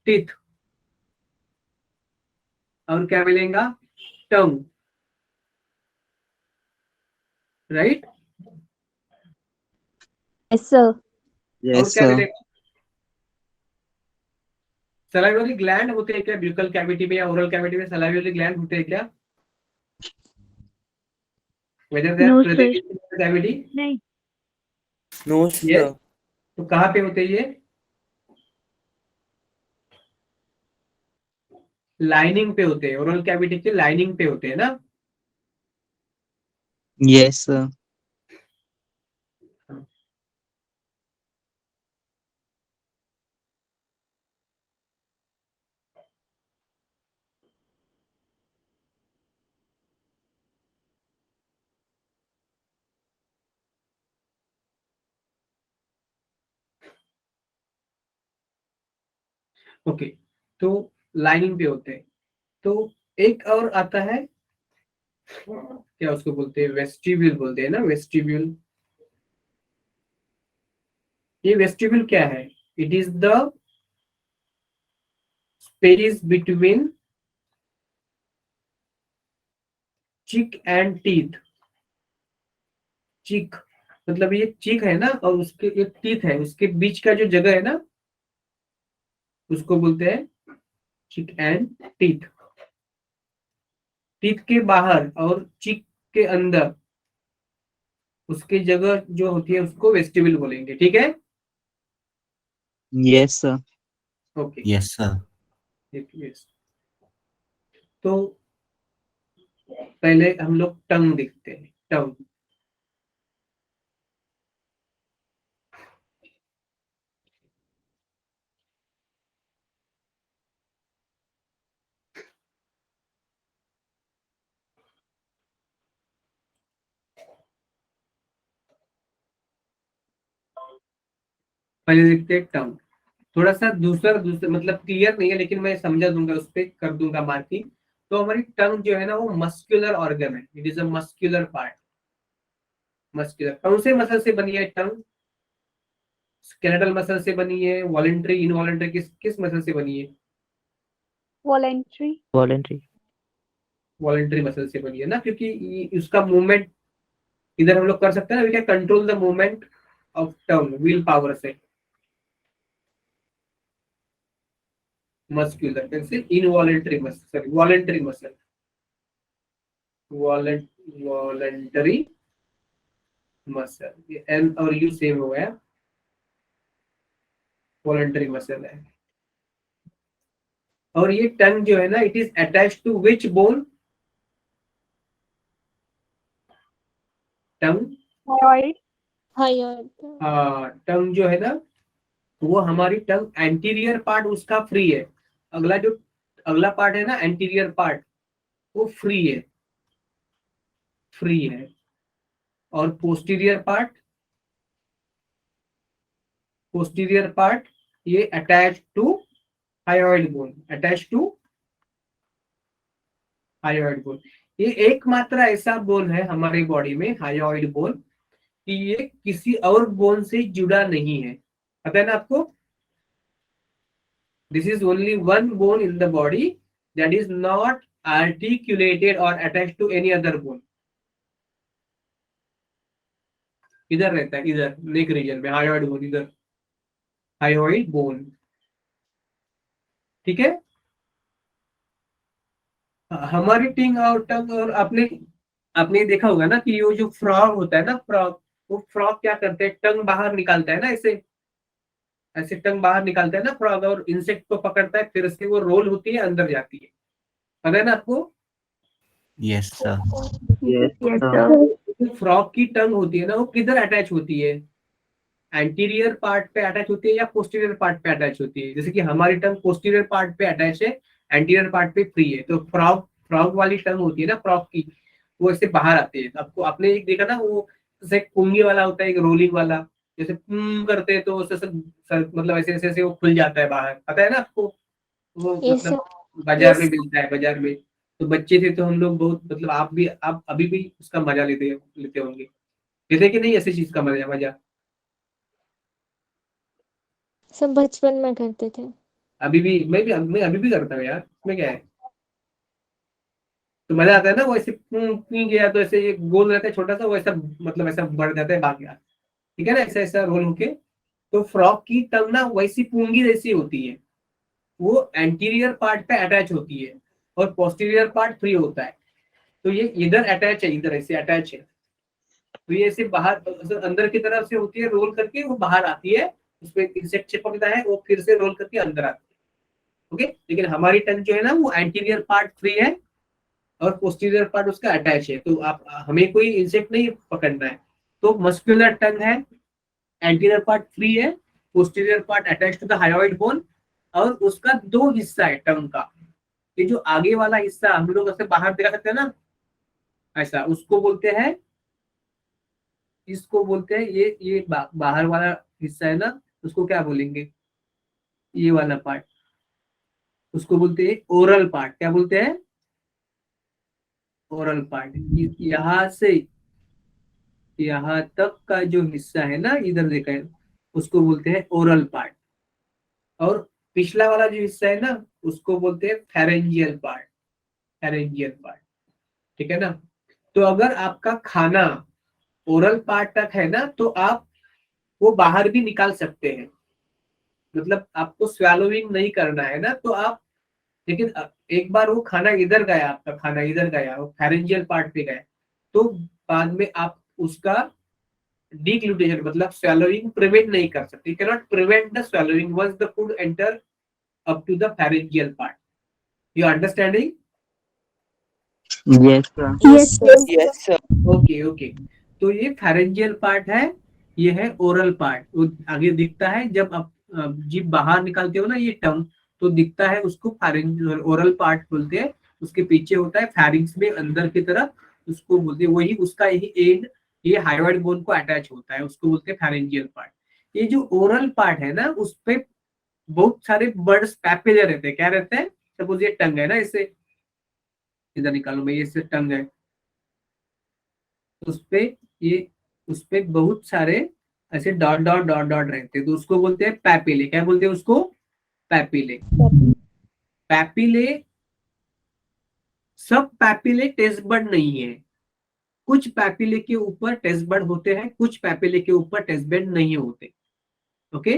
टीथ, और क्या मिलेगा, टंग, राइट। Yes sir. Yes, और क्या sir. मिलेगा, सलाइवरी ग्लैंड होते हैं क्या ब्यूकल कैविटी में या ओरल कैविटी में, सलाइवरी ग्लैंड होते हैं क्या, whether they are No, present sir. in the cavity? नहीं। No Yes. सर। तो कहाँ पे होते हैं ये, लाइनिंग पे होते हैं, ओरल कैविटी के लाइनिंग पे होते हैं ना। Yes, sir. ओके, तो लाइनिंग पे होते हैं। तो एक और आता है, क्या उसको बोलते हैं, वेस्टिब्यूल बोलते हैं ना, वेस्टिब्यूल। ये वेस्टिब्यूल क्या है? It is the space between चिक एंड टीथ। चिक मतलब ये चिक है ना, और उसके एक टीथ है, उसके बीच का जो जगह है ना, उसको बोलते हैं चिक एंड टीथ। टीथ के बाहर और चिक के अंदर उसकी जगह जो होती है उसको वेस्टिब्यूल बोलेंगे, ठीक है। Yes, sir. Okay, Yes, sir. Yes. तो पहले हम लोग टंग देखते हैं, टंग। पहले देखते हैं टंग। थोड़ा सा दूसरा दूसरा मतलब क्लियर नहीं है, लेकिन मैं समझा दूंगा, उस पर कर दूंगा मार्किंग। तो हमारी टंग जो है ना, वो मस्कुलर ऑर्गन है, it is a muscular part. Muscular कौन से मसल से बनी है टंग? स्केलेटल मसल से बनी है, वॉलेंट्री, इनवॉलेंट्री, किस किस मसल से बनी है? वॉलेंट्री। voluntary, वॉलेंट्री मसल से बनी है ना, क्योंकि उसका मूवमेंट इधर हम लोग कर सकते हैं ना, we can control the movement of tongue will power से। मस्कुलर कैसे, involuntary muscle, sorry voluntary muscle, voluntary muscle, ये एन और यू सेम हो गया, वॉलेंटरी मसल है। और ये टंग जो है ना, it is attach to which bone? Tongue, thyroid. Tongue जो है ना, वो हमारी टंग एंटीरियर पार्ट उसका फ्री है। अगला जो अगला पार्ट है ना, एंटीरियर पार्ट, वो फ्री है, फ्री है। और पोस्टीरियर पार्ट ये attach to hyoid bone, attach to hyoid bone. ये एकमात्र ऐसा बोन है हमारे बॉडी में, हायोइड बोन, कि ये किसी और बोन से जुड़ा नहीं है। पता है ना आपको? This is only one bone in the body that is not articulated or attach to any other bone. इधर रहता है, इधर नेक रीजन में, हायोइड बोन, इधर हायोइड बोन, ठीक है। हमारी टिंग और टंग, और आपने आपने देखा होगा ना कि वो जो फ्रॉग होता है ना, फ्रॉग, वो फ्रॉग क्या करते हैं, टंग बाहर निकालता है ना, ऐसे ऐसे टंग बाहर निकालता है ना फ्रॉग, और इंसेक्ट को पकड़ता है, फिर उसकी वो रोल होती है, अंदर जाती है। पता है ना आपको? Yes, sir. Yes, Yes, sir. sir. Frog की टंग होती है ना, वो किधर अटैच होती है? एंटीरियर पार्ट पे अटैच होती है या पोस्टीरियर पार्ट पे अटैच होती है? जैसे कि हमारी टंग पोस्टीरियर पार्ट पे अटैच है, एंटीरियर पार्ट पे फ्री है। तो फ्रॉग फ्रॉग वाली टंग होती है ना, फ्रॉग की, वो ऐसे बाहर आती है। आपको आपने एक देखा ना, वो जैसे पुंगी वाला होता है, एक रोलिंग वाला, जैसे करते हैं तो उससे मतलब ऐसे ऐसे ऐसे वो खुल जाता है बाहर, पता है ना आपको? वो यस मतलब सर। बाजार में मिलता है, बाजार में। तो बच्चे थे तो हम लोग बहुत, मतलब आप अभी भी उसका मजा लेते लेते होंगे, लेते कि नहीं ऐसी चीज का मजा मजा? सब बचपन में करते थे। अभी भी मैं अभी भी करता हूँ यार, इसमें क्या है? तो मजा आता है ना, वो ऐसे गया तो ऐसे एक गोल रहता है छोटा सा, वो ऐसा मतलब ऐसा बढ़ जाता है, भाग गया, ठीक है ना, ऐसा ऐसा रोल होके। तो फ्रॉग की टंग ना वैसी पूंगी जैसी होती है, वो एंटीरियर पार्ट पे अटैच होती है और पोस्टीरियर पार्ट फ्री होता है। तो ये इधर अटैच है, इधर ऐसे अटैच है। तो ये ऐसे बाहर अंदर की तरफ से होती है, रोल करके वो बाहर आती है, उसमें इंसेक्ट चिपकता है, वो फिर से रोल करके अंदर आती है। ओके, लेकिन हमारी टंग जो है ना, वो एंटीरियर पार्ट फ्री है और पोस्टीरियर पार्ट उसका अटैच है। तो आप हमें कोई इंसेक्ट नहीं पकड़ना है। तो मस्कुलर टंग है, एंटीरियर पार्ट फ्री है, posterior part attach to the hyoid bone, और उसका दो हिस्सा है टंग का। ये जो आगे वाला हिस्सा हम लोग ऐसे बाहर दिखा सकते हैं ना, ऐसा, उसको बोलते हैं, इसको बोलते हैं, बाहर वाला हिस्सा है ना, उसको क्या बोलेंगे? ये वाला पार्ट, उसको बोलते हैं ओरल पार्ट। क्या बोलते हैं? Oral part. यहाँ से यहाँ तक का जो हिस्सा है ना, इधर देखा है, उसको बोलते हैं ओरल पार्ट। और पिछला वाला जो हिस्सा है ना, उसको बोलते हैं फेरेंजियल पार्ट। फेरेंजियल पार्ट, ठीक है ना। तो अगर आपका खाना ओरल पार्ट तक है ना, तो आप वो बाहर भी निकाल सकते हैं। मतलब आपको स्वेलोइंग नहीं करना है ना, तो आप, लेकिन एक बार वो खाना इधर गया, आपका खाना इधर गया, वो फेरेंजियल पार्ट पे गया, तो बाद में आप उसका डिग्लूटेशन मतलब swallowing प्रिवेंट नहीं कर सकते। You cannot prevent the swallowing once the food enter up to the pharyngeal part. You understanding? Yes, sir. Yes, sir. Yes, sir. Okay okay. तो ये pharyngeal पार्ट है, ये है ओरल पार्ट। आगे दिखता है जब आप जीभ बाहर निकालते हो ना, ये टंग, तो दिखता है, उसको pharyngeal ओरल पार्ट बोलते हैं। उसके पीछे होता है फैरिंग्स में अंदर की तरफ, उसको बोलते हैं, वही उसका यही एंड ये हाइवाइड बोन को अटैच होता है, उसको बोलते हैं फेरेंजियल पार्ट। ये जो ओरल पार्ट है ना, उस पे बहुत सारे बर्ड्स पैपिले रहते हैं। क्या रहते हैं? सपोज ये टंग है ना, इसे इधर निकालो मैं, ये इससे टंग है, उस पे ये, उस पे बहुत सारे ऐसे डॉट डॉट डॉट डॉट रहते हैं, तो उसको बोलते हैं पैपिले। क्या बोलते हैं उसको? पैपिले। पैपिले, सब पैपिले टेस्ट बर्ड नहीं है। कुछ पैपिले के ऊपर टेस्ट बर्ड होते हैं, कुछ पैपिले के ऊपर टेस्ट बर्ड नहीं होते। ओके,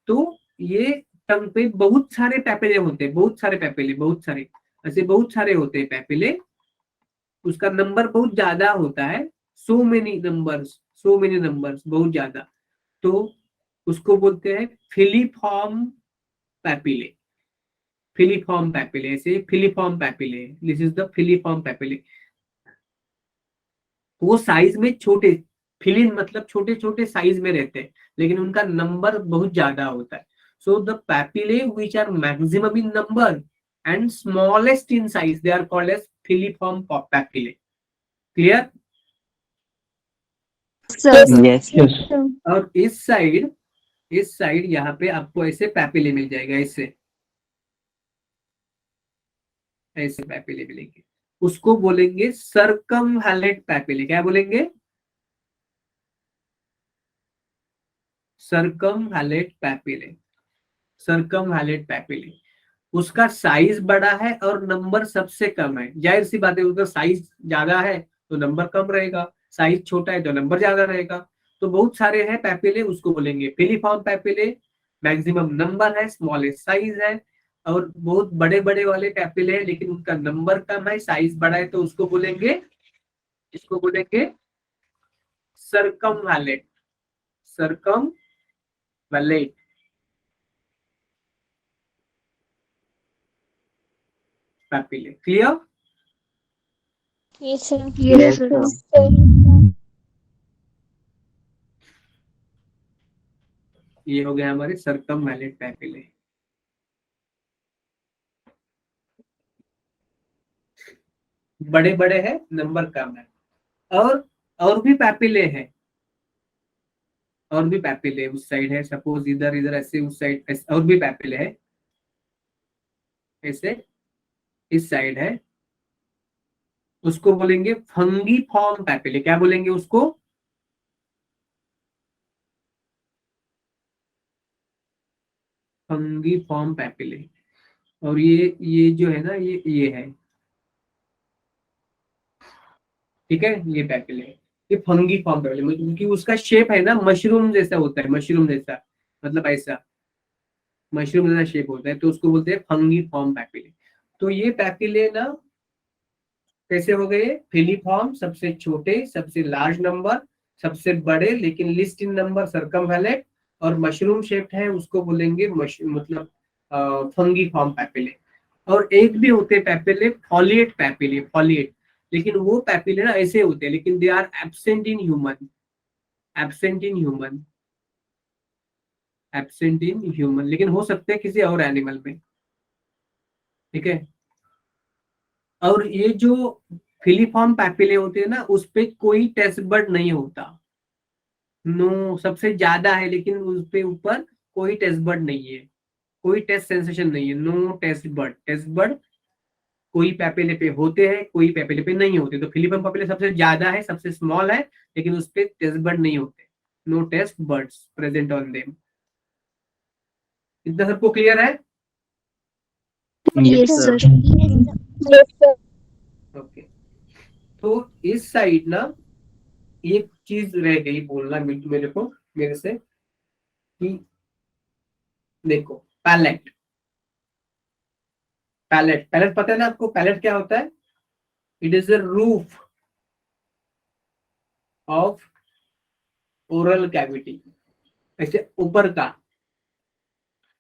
तो ये टंग पे बहुत सारे पैपिले होते हैं, बहुत सारे पैपिले, बहुत सारे, ऐसे बहुत सारे होते हैं पैपिले। उसका नंबर बहुत ज्यादा होता है, so many numbers, so many numbers, बहुत ज्यादा। तो उसको बोलते हैं फिलीफॉर्म पैपिले। फिलीफॉर्म पैपिले, ऐसे filiform papillae, this is the filiform papillae. वो साइज में छोटे, फिलिन मतलब छोटे छोटे साइज में रहते हैं, लेकिन उनका नंबर बहुत ज्यादा होता है। So the papillae which are maximum in number and smallest in size, they are called as filiform papillae. Clear? Sir. Yes, sir. Sir. और इस साइड यहाँ पे आपको ऐसे पैपिले मिल जाएगा, ऐसे ऐसे पैपिले मिलेंगे, उसको बोलेंगे सर्कमहैलेट पैपिले। क्या बोलेंगे? सर्कमहैलेट पैपिले। सर्कमहैलेट पैपिले, उसका साइज बड़ा है और नंबर सबसे कम है। जाहिर सी बात है, उसका साइज ज्यादा है तो नंबर कम रहेगा, साइज छोटा है तो नंबर ज्यादा रहेगा। तो बहुत सारे हैं पैपिले, उसको बोलेंगे फिलीफॉर्म पैपिले। मैक्सिमम नंबर है, स्मॉलेस्ट साइज है, और बहुत बड़े बड़े वाले पैपिले हैं लेकिन उनका नंबर कम है, साइज बड़ा है, तो उसको बोलेंगे, इसको बोलेंगे circumvallate. Circumvallate papillae. Clear? Yes, sir. Yes, sir. ये हो गया हमारे सर्कमहैलेट पैपिले। बड़े बड़े हैं, नंबर कम है। और भी पैपिले हैं, और भी पैपिले उस साइड है, सपोज इधर इधर ऐसे, उस साइड और भी पैपिले है, ऐसे इस साइड है, उसको बोलेंगे फंगीफॉर्म पैपिले। क्या बोलेंगे उसको? फंगीफॉर्म पैपिले। और ये जो है ना, ये है, ठीक है, ये पैपिले, ये फंगीफॉर्म पैपिले, क्योंकि उसका शेप है ना मशरूम जैसा होता है, मशरूम जैसा, मतलब ऐसा मशरूम जैसा शेप होता है, तो उसको बोलते हैं फंगीफॉर्म पैपिले। तो ये पैपिले ना कैसे हो गए? फिलीफॉर्म सबसे छोटे, सबसे लार्ज नंबर, सबसे बड़े लेकिन लिस्ट इन नंबर सर्कमहैलेट, और मशरूम शेप्ड है, उसको बोलेंगे मतलब फंगीफॉर्म पैपिले। और एक भी होते पैपिले फॉलिएट पैपिले, फॉलिएट, लेकिन वो पैपिले ना ऐसे होते हैं, लेकिन they are absent in human, absent in human, absent in human, लेकिन हो सकते हैं किसी और एनिमल में। ठीक है? और ये जो फिलीफॉर्म पैपिले होते हैं ना, उस पे कोई टेस्ट बर्ड नहीं होता, नो, सबसे ज्यादा है लेकिन उस पे ऊपर कोई टेस्ट बर्ड नहीं है। कोई टेस्ट सेंसेशन नहीं है, no taste bud. Taste bud कोई पैपिले पे होते हैं, कोई पैपिले पे नहीं होते। तो फिलिपम पैपिले सबसे ज्यादा है, सबसे स्मॉल है, लेकिन उस पे टेस्ट बर्ड नहीं होते। No taste buds present on them. इतना सबको क्लियर है? Yes, sir. ओके। तो इस साइड ना एक चीज रह गई बोलना मेरे को, मेरे से, कि देखो पैलेट। पैलेट, पैलेट पता है ना आपको? पैलेट क्या होता है? It is the roof of oral cavity, ऐसे ऊपर का।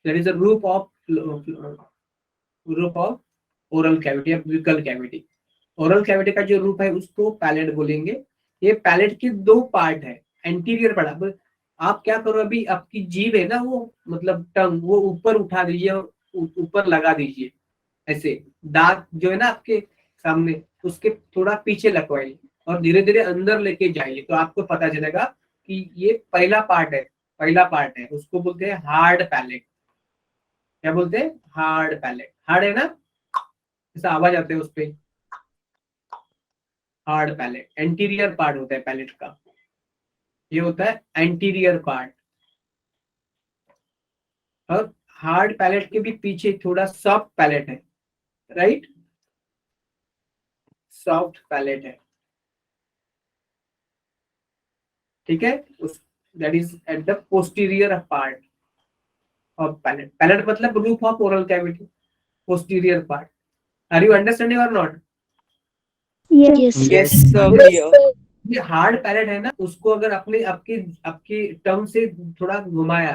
That is the roof of oral cavity या ब्यूकल कैविटी। ओरल कैविटी का जो रूप है उसको पैलेट बोलेंगे। ये पैलेट के दो पार्ट है, एंटीरियर पार्ट। अब आप क्या करो, अभी आपकी जीभ है ना, वो मतलब टंग, वो ऊपर उठा दीजिए और ऊपर लगा दीजिए ऐसे। दांत जो है ना आपके सामने, उसके थोड़ा पीछे लगवाइए और धीरे धीरे अंदर लेके जाइए, तो आपको पता चलेगा कि ये पहला पार्ट है। पहला पार्ट है, उसको बोलते हैं हार्ड पैलेट। क्या बोलते हैं? Hard palate. हार्ड है ना, ऐसा आवाज आते है उस पे, हार्ड पैलेट। एंटीरियर पार्ट होता है पैलेट का, ये होता है एंटीरियर पार्ट। और हार्ड पैलेट के भी पीछे थोड़ा सॉफ्ट पैलेट है, राइट? सॉफ्ट पैलेट है, ठीक है? That is at the posterior part of palate. Palate मतलब roof of oral cavity, posterior part. Are you understanding or not? Yes, sir. Yes, sir. Clear. ये हार्ड पैलेट है ना, उसको अगर अपने आपके आपके टंग से थोड़ा घुमाया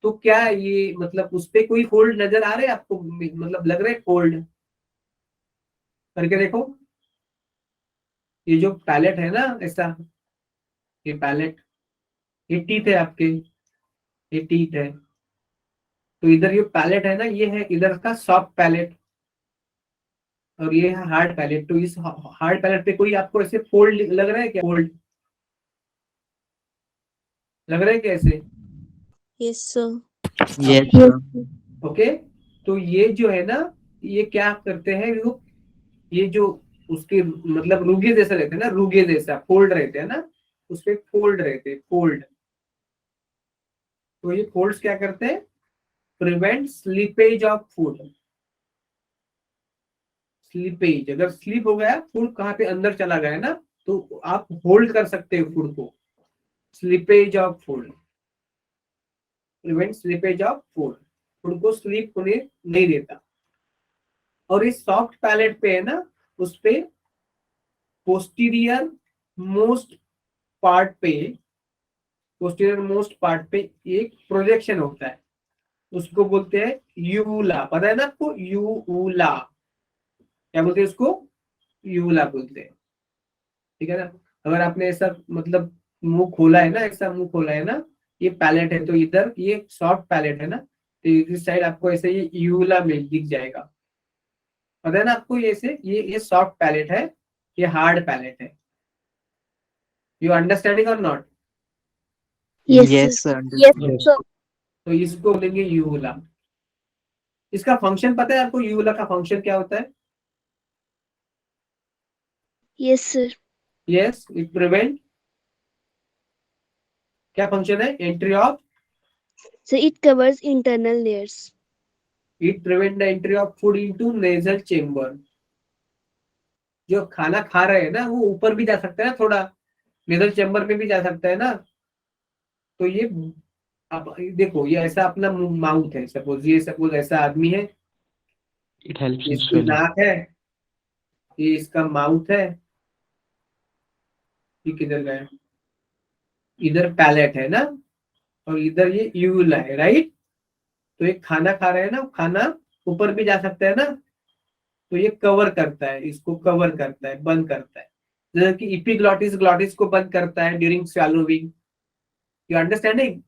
तो क्या ये मतलब उस पे कोई फोल्ड नजर आ रहे हैं आपको? मतलब लग रहा है फोल्ड करके देखो। ये जो पैलेट है ना ऐसा, ये पैलेट, ये टीथ है आपके, ये टीथ है। तो इधर ये पैलेट है ना, ये है इधर का सॉफ्ट पैलेट और ये है हार्ड पैलेट। तो इस हार्ड पैलेट पे कोई आपको ऐसे फोल्ड लग रहा है क्या? फोल्ड लग रहा है क्या ऐसे? Yes, sir. Yes, sir. Okay. तो ये जो है ना, ये क्या करते हैं लोग, ये जो उसके मतलब रूगे जैसा रहते हैं ना, रूगे जैसा फोल्ड रहते हैं ना, उस पे फोल्ड रहते हैं, फोल्ड। तो ये फोल्ड्स क्या करते हैं? Prevent slippage of food. Slippage, अगर स्लीप हो गया फूड, कहाँ पे अंदर चला गया ना, तो आप होल्ड कर सकते हो फूड को। Slippage of food, prevent slippage of food, food को स्लीप होने नहीं देता। और इस सॉफ्ट पैलेट पे है ना, उस पे पोस्टीरियर मोस्ट पार्ट पे, पोस्टीरियर मोस्ट पार्ट पे एक प्रोजेक्शन होता है, उसको बोलते हैं यूला। पता है ना आपको? यूला क्या बोलते हैं उसको? यूला बोलते हैं, ठीक है ना? अगर आपने ऐसा मतलब मुंह खोला है ना, ऐसा मुंह खोला है ना, ये पैलेट है, तो इधर ये सॉफ्ट पैलेट है ना, तो इस साइड आपको ऐसे ये यूला में दिख जाएगा। पता है ना आपको? ये ऐसे ये सॉफ्ट पैलेट है, ये हार्ड पैलेट है। You understanding or not? Yes, Yes, sir. sir. Yes, Understood. sir. तो इसको बोलेंगे यूला। इसका फंक्शन पता है आपको? यूला का फंक्शन क्या होता है? Yes, sir. Yes, it prevent, क्या फंक्शन है? Entry of, So it covers internal layers. It prevent the entry of food into nasal chamber. जो खाना खा रहे हैं ना, वो ऊपर भी जा सकता है ना, थोड़ा नेजल चेम्बर में भी जा सकता है ना। तो ये अब देखो, ये ऐसा अपना माउथ है, सपोज ये सपोज ऐसा आदमी है, It helps in इसकी swelling. नाक है, ये इसका माउथ है, ये किधर गया? इधर पैलेट है ना, और इधर ये यूला है, राइट? तो ये खाना खा रहे हैं ना, खाना ऊपर भी जा सकता है ना, तो ये कवर करता है, इसको कवर करता है, बंद करता है। जैसे कि इपिग्लॉटिस ग्लॉटिस को बंद करता है during swallowing। You understanding?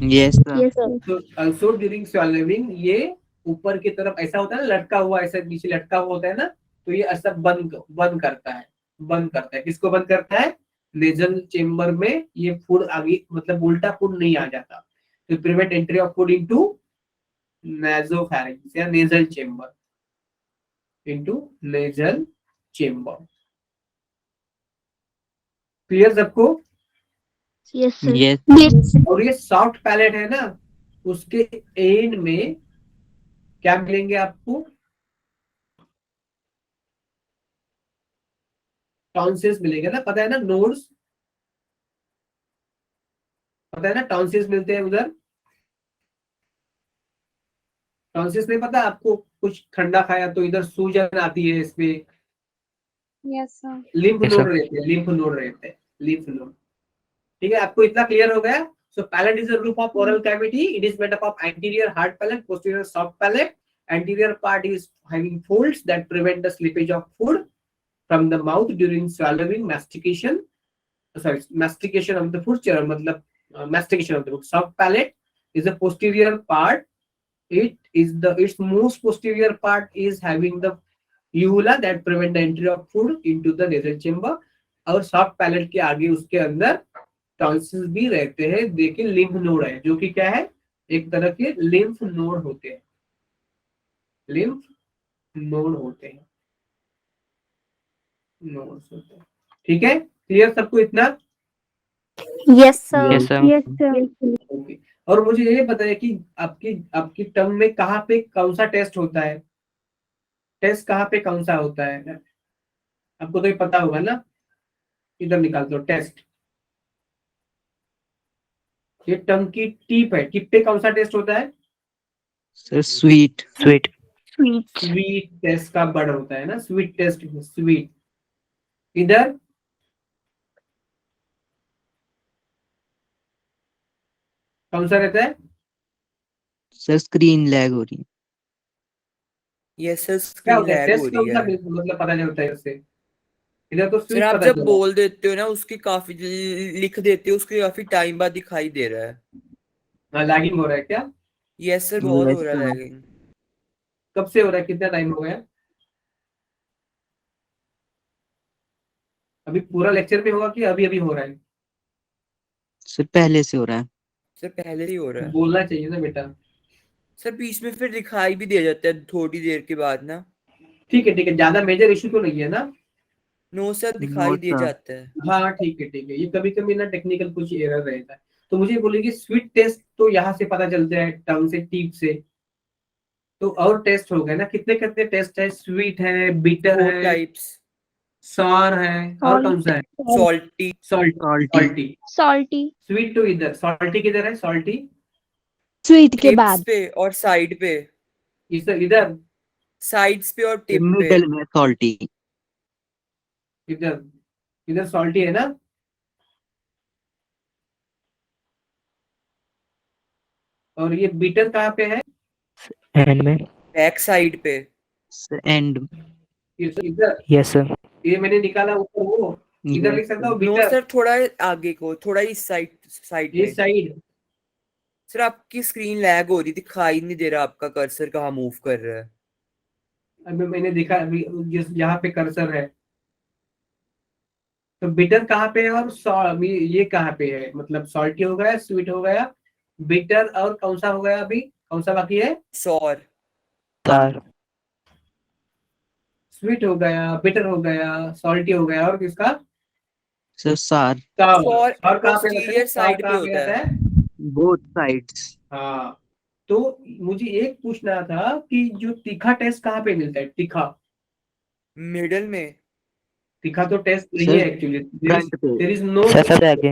Yes, sir. Yes, sir. तो ऑल्सो ड्यूरिंग swallowing ये ऊपर की तरफ ऐसा होता है ना, लटका हुआ, ऐसा नीचे लटका हुआ होता है ना, तो ये ऐसा बंद करता है, बंद करता है। किसको बंद करता है? नेजल चेम्बर में ये फूड आगे मतलब उल्टा फूड नहीं आ जाता। तो prevent entry of food into nasopharynx या nasal chamber, into nasal chamber. Clear सबको? Yes, sir. Yes. Yes. और ये सॉफ्ट पैलेट है ना, उसके एंड में क्या मिलेंगे आपको? टॉन्सिल्स मिलेंगे ना, पता है ना, नोड्स, पता है ना, टॉन्सिल्स मिलते हैं उधर। टॉन्सिल्स नहीं पता आपको? कुछ ठंडा खाया तो इधर सूजन आती है इसमें, yes sir. Lymph Yes, node sir. रहते हैं, लिम्फ नोड रहते हैं, लिम्फ नोड। ठीक है, आपको इतना क्लियर हो गया? So palate is a roof of oral cavity, it is made up of anterior hard palate, posterior soft palate. Anterior part is having folds that prevent the slippage of food from the mouth during swallowing, mastication. Sorry, mastication of the food. मतलब mastication of the food. Soft palate is a posterior part. Its most posterior part is having the uvula that prevent the entry of food into the nasal chamber. और soft palate के आगे उसके अंदर tonsils भी रहते हैं। देखिए lymph node है, जो कि क्या है, एक तरह के लिम्फ नोड होते हैं, लिम्फ नोड होते हैं, नोड्स होते हैं। ठीक है, क्लियर सबको इतना? Yes, sir. Yes, sir. Yes, sir. Okay. और मुझे ये बताइए कि आपकी आपकी टंग में कहाँ पे कौन सा टेस्ट होता है? टेस्ट कहाँ पे कौन सा होता है? आपको तो ये पता होगा ना, इधर निकाल दो टेस्ट। ये टंग की टिप है, टिप पे कौन सा टेस्ट होता है? Sir, sweet. Sweet. Sweet. Sweet taste का बड़ होता है ना, स्वीट टेस्ट, स्वीट। इधर कौन सा रहता है? Sir, screen lag हो रही है. यस सर, क्या स्क्रीन होता है लैग टेस्ट हो कौन रही सा है। मतलब पता चलता है उससे? इधर तो सर स्वीट आप पता जब चला। बोल देते हो ना, उसकी काफी लिख देते हो, उसके काफी टाइम बाद दिखाई दे रहा है। हाँ, लैगिंग हो रहा है क्या? यस सर, बहुत Yes, हो रहा है sir. लैगिंग। कब से हो रहा है, कितना टाइम हो गया? अभी पूरा लेक्चर में होगा कि अभी अभी हो रहा है? Sir, पहले से हो रहा है. सर पहले ही हो रहा है। बोलना चाहिए ना बेटा। सर बीच में फिर दिखाई भी दे जाता है थोड़ी देर के बाद ना। ठीक है, ज्यादा मेजर इशू तो नहीं है ना? नो सर, दिखाई No, दे sir. जाता है। हाँ ठीक है, ये कभी कभी ना टेक्निकल कुछ एरर रहता है। तो मुझे बोलेगी स्वीट टेस्ट तो यहाँ से पता चलता है, टंग से, टीप से। तो और टेस्ट हो गए ना, कितने कितने टेस्ट है? स्वीट है, बिटर 4 है, टाइप्स। सॉर है, और कौन सा है? Salty. Salt, Salty. Salty. Salty. Sweet तो इधर, सॉल्टी किधर है? सॉल्टी स्वीट के टिप्स बाद। पे और साइड पे, इधर, साइड्स पे और टिप पे। Middle में salty. इधर, इधर सॉल्टी है ना? और ये बीटर कहाँ पे है? End में. बैक साइड पे। Sir, end. इधर, Yes, sir. ये मैंने निकाला ऊपर, वो इधर Yes, लिख सकता हूँ नो बीटर, सर, थोड़ा आगे को, थोड़ा इस साइड ये पे। साइड। सर आपकी स्क्रीन लैग हो रही, दिखाई नहीं दे रहा आपका कर्सर कहाँ मूव कर रहा है। अभी मैंने देखा, अभी यहाँ पे कर्सर है। तो बिटर कहाँ पे है और ये कहाँ पे है? मतलब सॉल्टी हो गया, स्वीट हो गया, बिटर, और कौन सा हो गया? अभी कौन सा बाकी है? सॉर। Sour. स्वीट हो गया, बिटर हो गया, सॉल्टी हो गया, और किसका? Sir, sour. सावर। सॉर और कहाँ पे रहता है? posterior side पे कहाँ होता रहता है। Both sides. हाँ। तो मुझे एक पूछना था कि जो तीखा टेस्ट कहाँ पे मिलता है? तीखा, मिडल में। तीखा तो टेस्ट नहीं Sir, है एक्चुअली, front पे. There is no. Sir, सबसे आगे.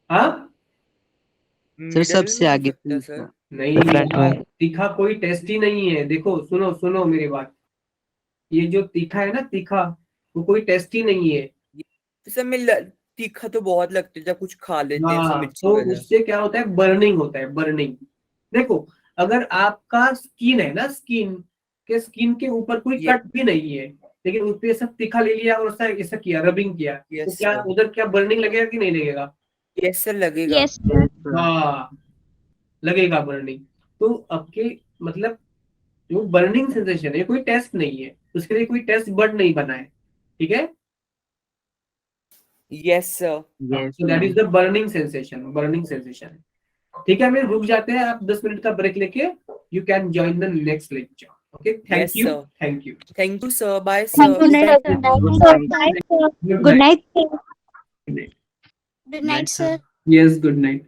हाँ Sir, मिडल सबसे में हो आगे सकता है तीसरा. सर। नहीं फ्रंट यार, में. तीखा कोई टेस्ट ही नहीं है। देखो, सुनो मेरी बात, ये जो तीखा है ना, तीखा, वो कोई टेस्ट ही नहीं है। सर तीखा तो बहुत लगता है जब कुछ खा लेते हैं, सब हाँ, मिर्ची तो वगैरह। उससे क्या होता है? बर्निंग होता है, बर्निंग। देखो, अगर आपका स्किन है ना, स्किन के ऊपर कोई ये- कट भी नहीं है, लेकिन उस पे सब तीखा ले लिया और ऐसा किया, रबिंग किया, तो Yes, क्या sir. उधर क्या बर्निंग लगेगा कि नहीं लगेगा? यस सर, लगेगा। Yes. Yes, sir. हाँ, लगेगा बर्निंग। तो आपके मतलब जो बर्निंग सेंसेशन है, ये कोई टेस्ट नहीं है, उसके लिए कोई टेस्ट बड नहीं बना है। ठीक है, yes sir. Yes, so that sir. Is the burning sensation, burning sensation. ठीक है, हम रुक जाते हैं, आप 10 मिनट का ब्रेक लेके you can join the next lecture. Okay, thank Yes, you. sir. Thank you. Thank you, sir. Bye, sir. Thank you, sir. Good Good night. night, sir. Good Good night. night, sir. Good night. Good night, sir. Yes, good night.